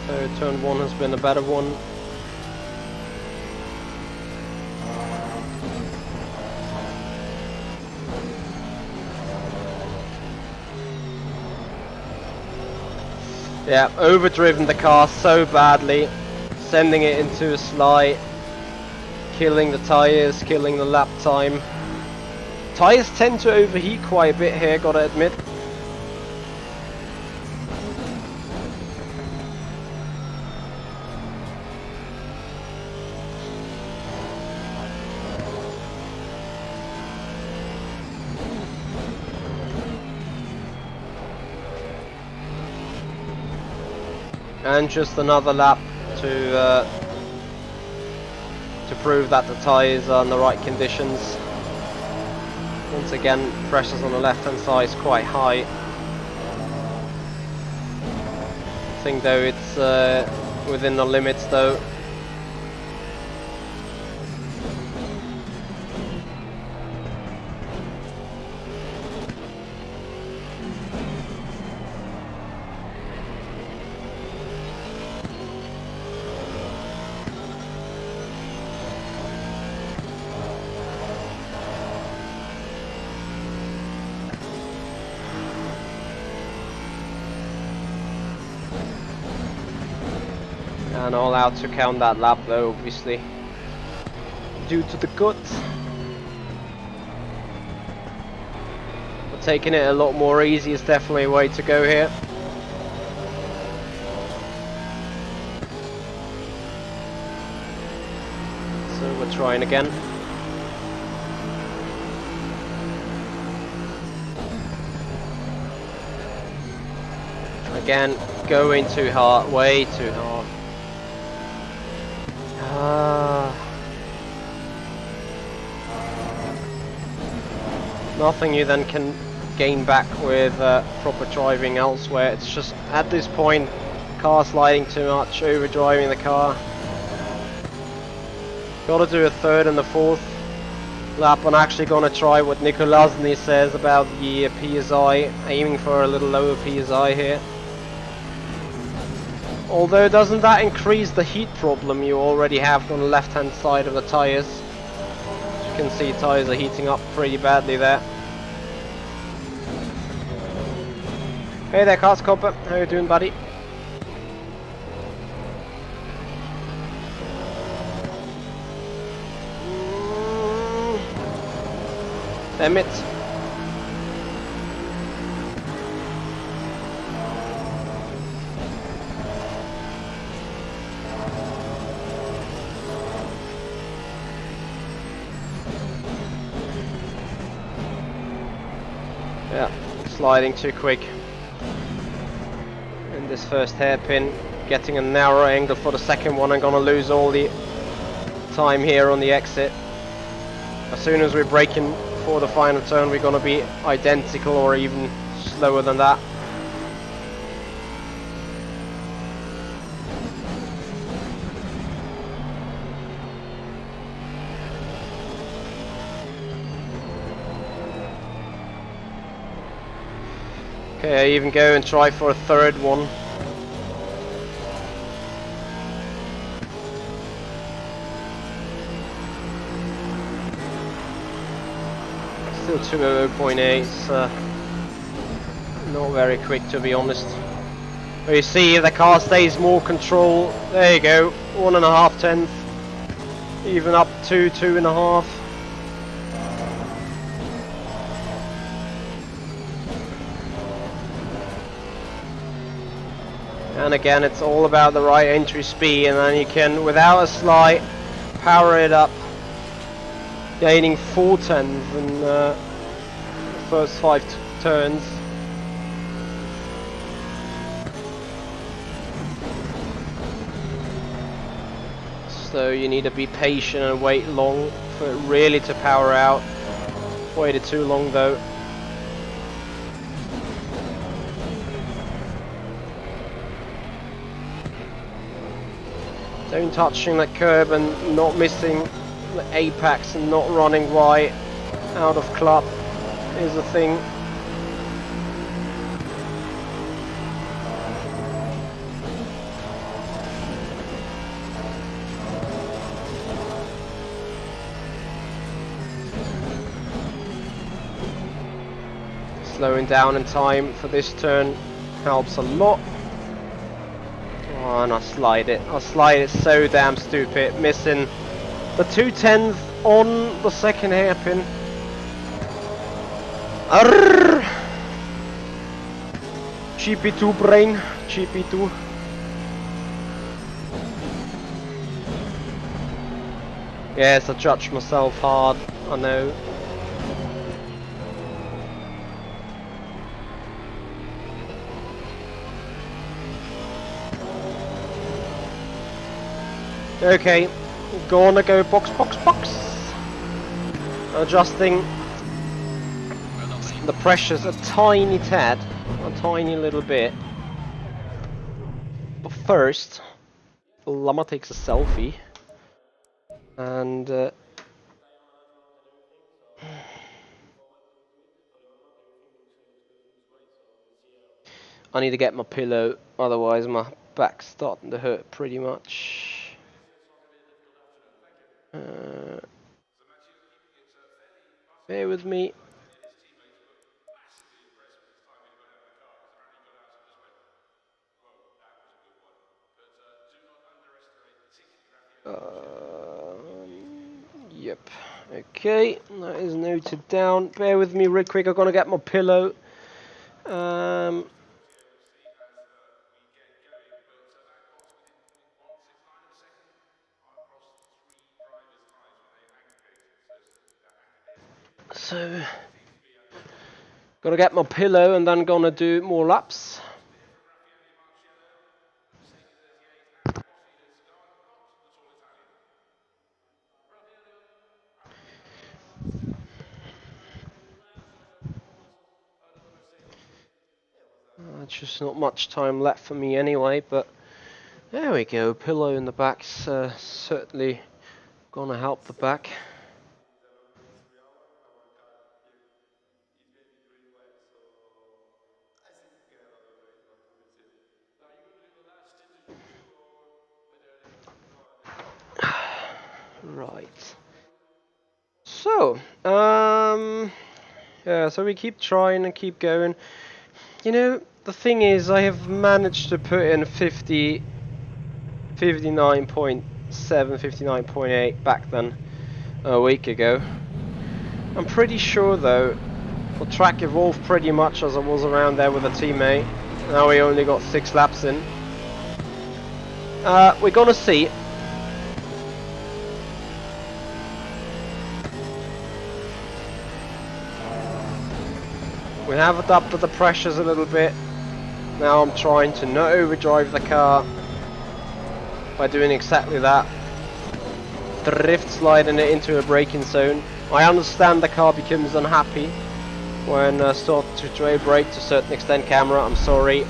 So turn 1 has been a better one. Yeah, overdriven the car so badly, sending it into a slide, killing the tyres, killing the lap time. Tyres tend to overheat quite a bit here, gotta admit. And just another lap to prove that the tyres are in the right conditions. Once again, pressures on the left hand side is quite high. I think though it's within the limits though. And all out to count that lap though, obviously, due to the cut. But taking it a lot more easy is definitely a way to go here. So we're trying again. Again, going too hard, way too hard. Nothing you then can gain back with proper driving elsewhere. It's just at this point, car sliding too much, over driving the car. Gotta do a third and a fourth lap. I'm actually gonna try what Nicolasny says about the PSI, aiming for a little lower PSI here. Although doesn't that increase the heat problem you already have on the left hand side of the tyres? As you can see, tyres are heating up pretty badly there. Hey there Cars Copper, how you doing buddy? Damn it. Yeah, sliding too quick in this first hairpin. Getting a narrow angle for the second one. I'm gonna lose all the time here on the exit. As soon as we're braking for the final turn, we're gonna be identical or even slower than that. Okay, I even go and try for a third one. Still 2:00.8, not very quick to be honest. But you see, if the car stays more control, there you go, 1.5 tenths, even up to 2.5. And again, it's all about the right entry speed, and then you can, without a slide, power it up, gaining 4 tenths in the first 5 turns. So you need to be patient and wait long for it really to power out. Waited too long though. Don't touching that curb and not missing the apex and not running wide out of club is a thing. Slowing down in time for this turn helps a lot. Oh, and I slide it so damn stupid, missing the 2 tenths on the second hairpin. Arrrr! GP2 brain, GP2. Yes, I judge myself hard, I know. Okay, gonna go box, box, box. Adjusting the pressures a tiny tad, a tiny little bit. But first, Llama takes a selfie. And I need to get my pillow, otherwise my back's starting to hurt pretty much. Bear with me. Yep. Okay, that is noted down. Bear with me real quick. I'm gonna get my pillow. So, gotta get my pillow and then gonna do more laps. Just not much time left for me anyway, but there we go. Pillow in the back's certainly gonna help the back. Right. So, yeah, so we keep trying and keep going. You know, the thing is, I have managed to put in 59.7, 59.8 back then, a week ago. I'm pretty sure though, the track evolved pretty much as I was around there with a teammate. Now we only got 6 laps in. We're gonna see. We have adapted the pressures a little bit. Now I'm trying to not overdrive the car by doing exactly that. Drift sliding it into a braking zone. I understand the car becomes unhappy when start to trail brake to a certain extent. Camera, I'm sorry.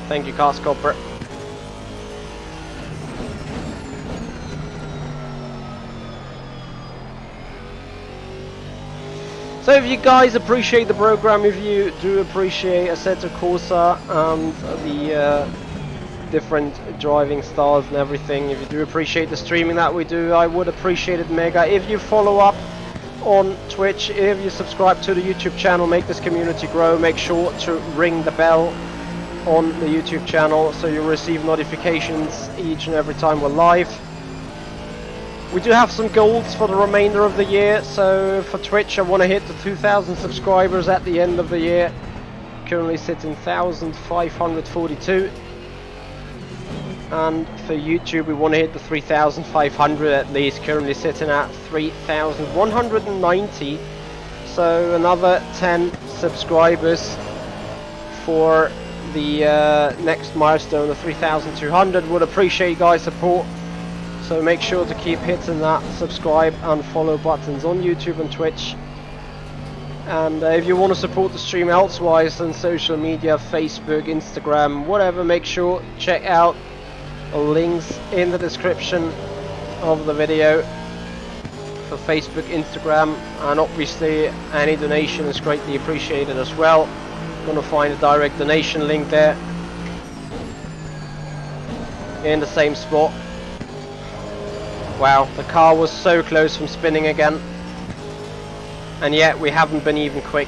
Thank you, Carscopper. So if you guys appreciate the program, if you do appreciate Assetto Corsa and the different driving styles and everything, if you do appreciate the streaming that we do, I would appreciate it mega if you follow up on Twitch, if you subscribe to the YouTube channel, make this community grow. Make sure to ring the bell on the YouTube channel so you receive notifications each and every time we're live. We do have some goals for the remainder of the year, so for Twitch I want to hit the 2,000 subscribers at the end of the year. Currently sitting 1,542. And for YouTube we want to hit the 3,500 at least, currently sitting at 3,190. So another 10 subscribers for the next milestone of 3,200. Would appreciate you guys' support. So make sure to keep hitting that subscribe and follow buttons on YouTube and Twitch. And if you want to support the stream elsewise on social media, Facebook, Instagram, whatever, make sure to check out the links in the description of the video for Facebook, Instagram, and obviously any donation is greatly appreciated as well. You're going to find a direct donation link there in the same spot. Wow, the car was so close from spinning again, and yet we haven't been even quick.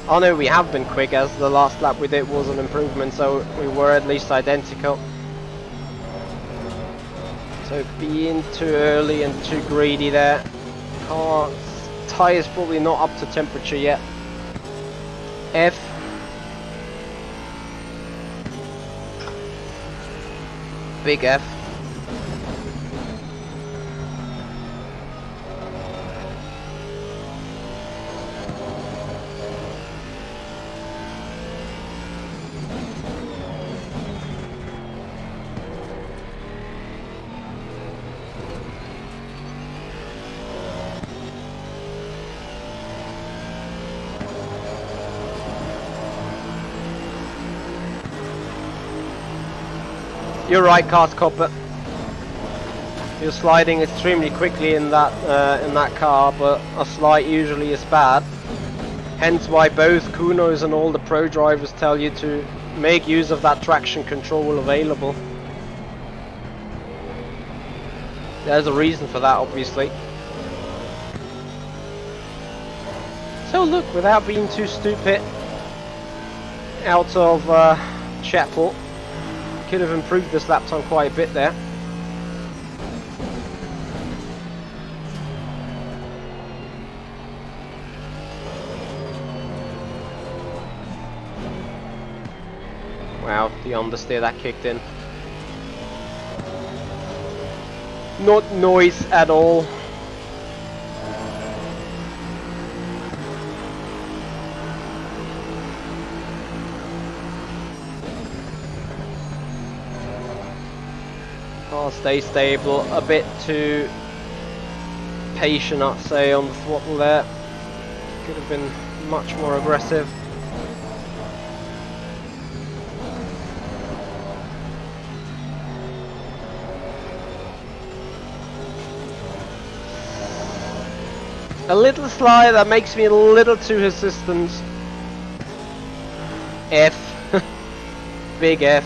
Oh no, we have been quick, as the last lap we did was an improvement, so we were at least identical. So being too early and too greedy there. Car's tyre's probably not up to temperature yet. F. Big F. You're right, Carscopper. You're sliding extremely quickly in that car, but a slide usually is bad. Hence why both Kunos and all the pro drivers tell you to make use of that traction control available. There's a reason for that, obviously. So look, without being too stupid, out of Chapel. Could have improved this lap time quite a bit there. Wow, the understeer that kicked in. Not noise at all. Stay stable, a bit too patient, I'd say, on the throttle there. Could have been much more aggressive. A little slide that makes me a little too hesitant. F. Big F.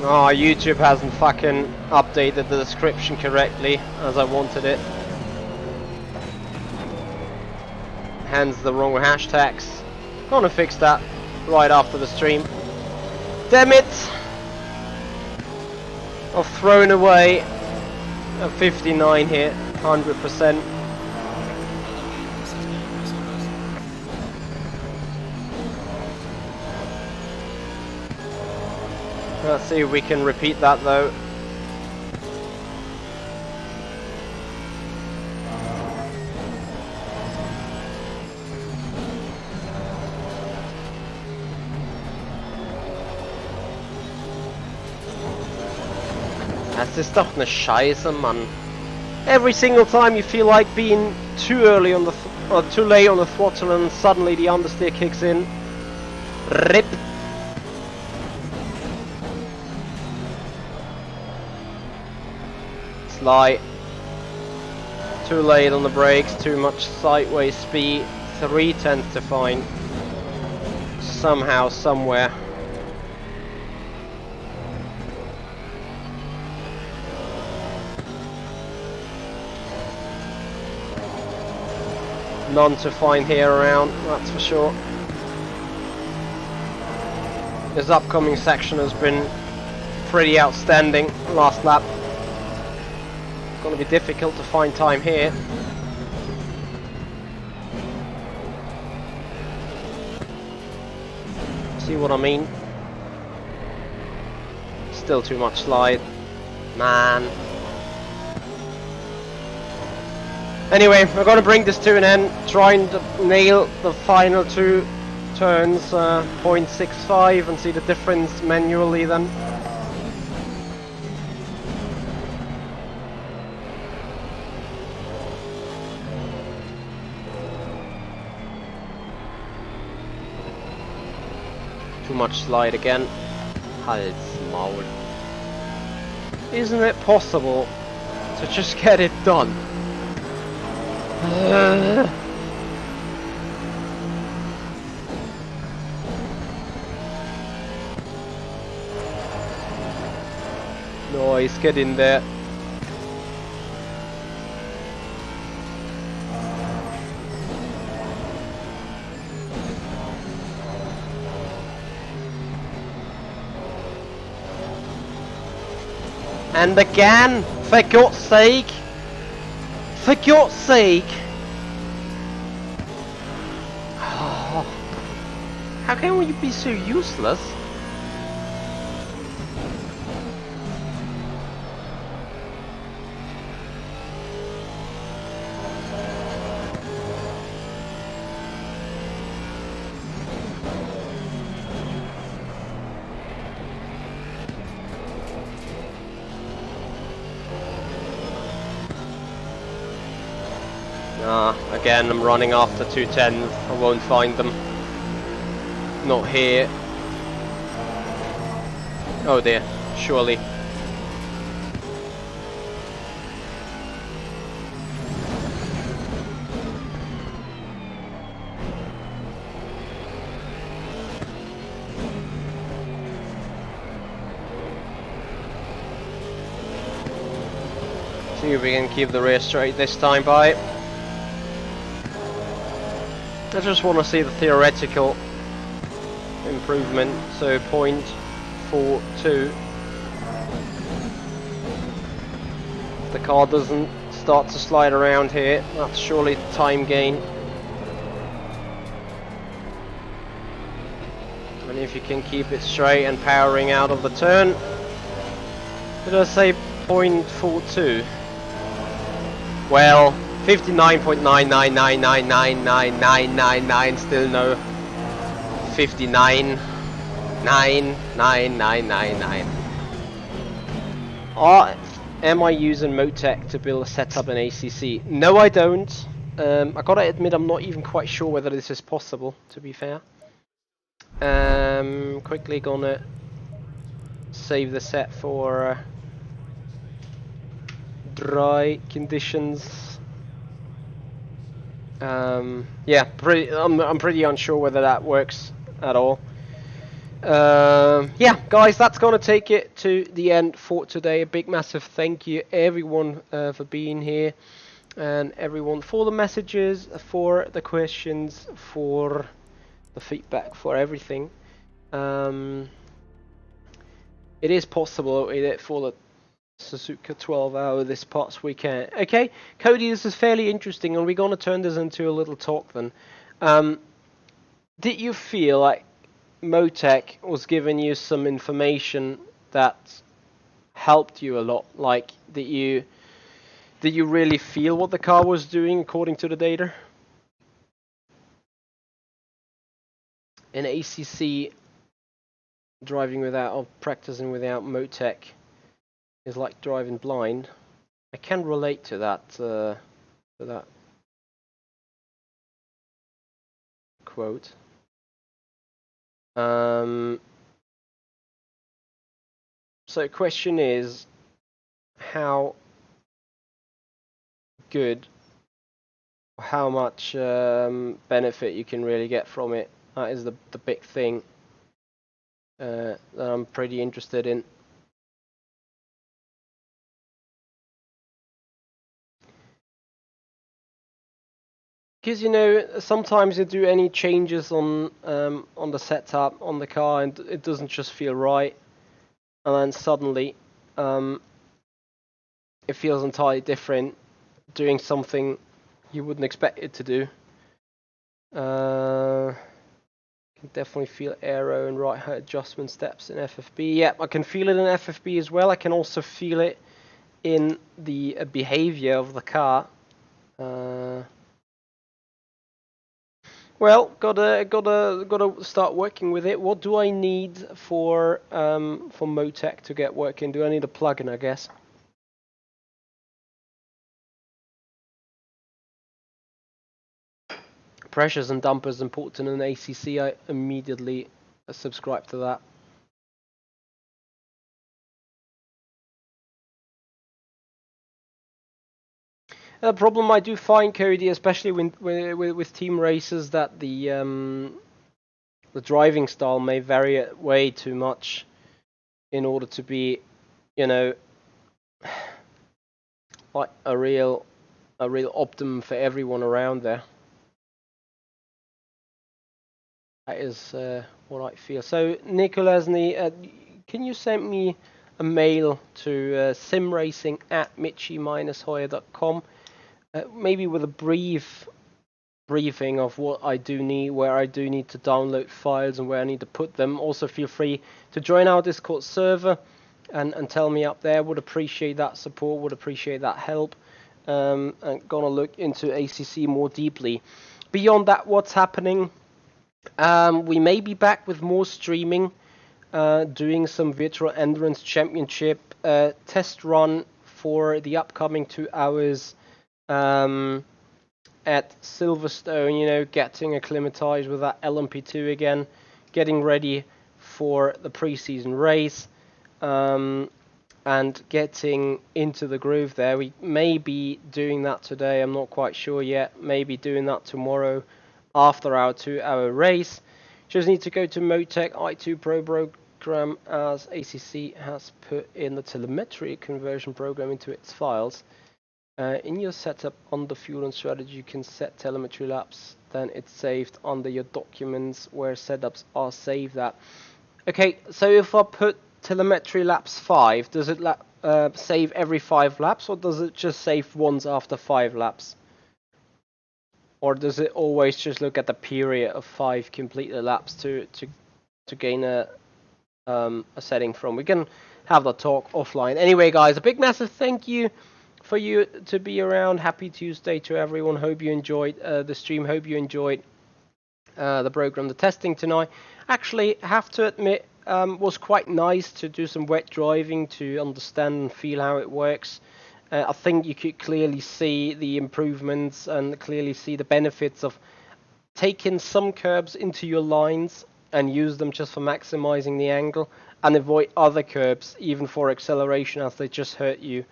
Oh, YouTube hasn't fucking updated the description correctly as I wanted it. Hence the wrong hashtags. Gonna fix that right after the stream. Damn it! I've thrown away a 59 here, 100%. Let's see if we can repeat that though. Das ist doch eine Scheiße, Mann. Every single time you feel like being too early on the or too late on the throttle, and suddenly the understeer kicks in. RIP. Slight. Too late on the brakes, too much sideways speed. 3 tends to find somehow, somewhere. None to find here around, that's for sure. This upcoming section has been pretty outstanding last lap. It's going to be difficult to find time here. See what I mean? Still too much slide. Man. Anyway, we're going to bring this to an end, trying to nail the final 2 turns, 0.65, and see the difference manually then. Too much slide again. Hals Maul. Isn't it possible to just get it done? Nice, get in there. And again, for God's sake. For God's sake! Oh, how can you be so useless? Again, I'm running after 210s. I won't find them. Not here. Oh dear, surely. See if we can keep the rear straight this time by. I just want to see the theoretical improvement, so 0.42. If the car doesn't start to slide around here, that's surely time gain. And if you can keep it straight and powering out of the turn, did I say 0.42? Well, 59.999999999, still no 59. 99999. Am I using Motec to build a setup in ACC? No, I don't. I gotta admit, I'm not even quite sure whether this is possible, to be fair. Quickly gonna save the set for dry conditions. Yeah, I'm pretty unsure whether that works at all. Yeah, guys, that's gonna take it to the end for today. A big, massive thank you, everyone, for being here, and everyone for the messages, for the questions, for the feedback, for everything. It is possible for the Suzuka 12 hour this past weekend. Okay, Cody, this is fairly interesting, and we're gonna turn this into a little talk then. Did you feel like Motec was giving you some information that helped you a lot? Like, did you really feel what the car was doing according to the data? In ACC, driving without or practicing without Motec is like driving blind. I can relate to that quote. So the question is, how good, how much benefit you can really get from it. That is the big thing that I'm pretty interested in. Because, you know, sometimes you do any changes on the setup on the car and it doesn't just feel right, and then suddenly it feels entirely different, doing something you wouldn't expect it to do. Can definitely feel aero and right height adjustment steps in FFB. Yeah, I can feel it in FFB as well. I can also feel it in the behavior of the car. Well, gotta start working with it. What do I need for Motec to get working? Do I need a plugin, I guess? Pressures and dampers important in ACC. I immediately subscribe to that. The problem I do find, Cody, especially with team races, that the driving style may vary way too much in order to be, you know, like a real optimum for everyone around there. That is what I feel. So, Nicolasny, can you send me a mail to simracing@michi-hoyer.com, maybe with a briefing of what I do need, where I do need to download files and where I need to put them. Also, feel free to join our Discord server and tell me up there. Would appreciate that support, would appreciate that help. And gonna look into ACC more deeply. Beyond that, what's happening? We may be back with more streaming, doing some virtual endurance championship test run for the upcoming 2 hours at Silverstone. You know, getting acclimatized with that LMP2 again, getting ready for the preseason race, and getting into the groove there. We may be doing that today. I'm not quite sure yet. Maybe doing that tomorrow after our 2 hour race. Just need to go to Motec i2 Pro program, as ACC has put in the telemetry conversion program into its files. In your setup under fuel and strategy, you can set telemetry laps, then it's saved under your documents where setups are saved at. Okay, so if I put telemetry laps 5, does it save every 5 laps, or does it just save once after 5 laps? Or does it always just look at the period of 5 completed laps to gain a setting from? We can have the talk offline. Anyway, guys, a big massive thank you for you to be around. Happy Tuesday to everyone. Hope you enjoyed the stream. Hope you enjoyed the program, the testing tonight. Actually, have to admit, was quite nice to do some wet driving to understand and feel how it works. I think you could clearly see the improvements and clearly see the benefits of taking some curbs into your lines and use them just for maximizing the angle, and avoid other curbs even for acceleration, as they just hurt you.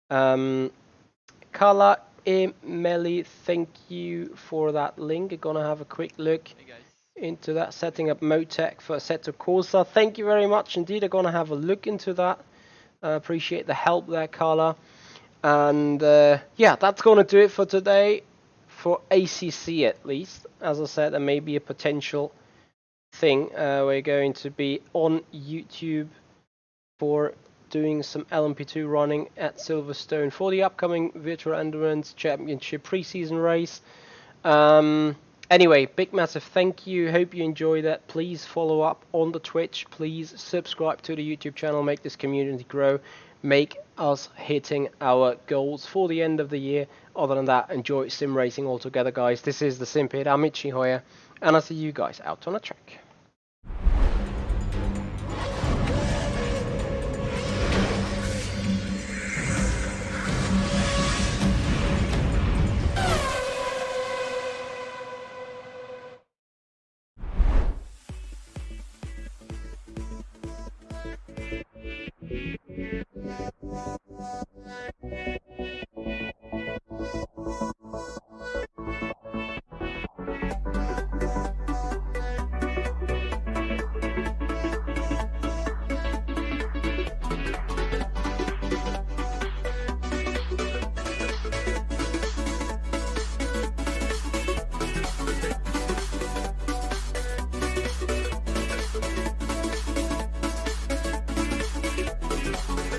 Carla Emeli, thank you for that link. I'm gonna have a quick look. Hey guys. into that, setting up Motec for Assetto Corsa. Thank you very much indeed. I'm gonna have a look into that. Appreciate the help there, Carla. And yeah, that's gonna do it for today, for ACC at least. As I said, there may be a potential thing. We're going to be on YouTube for doing some LMP2 running at Silverstone for the upcoming Virtual Endurance Championship preseason race. Anyway, big massive thank you. Hope you enjoyed that. Please follow up on the Twitch. Please subscribe to the YouTube channel. Make this community grow. Make us hitting our goals for the end of the year. Other than that, enjoy sim racing altogether, guys. This is the Simpid. I'm Ichi Hoya, and I'll see you guys out on the track.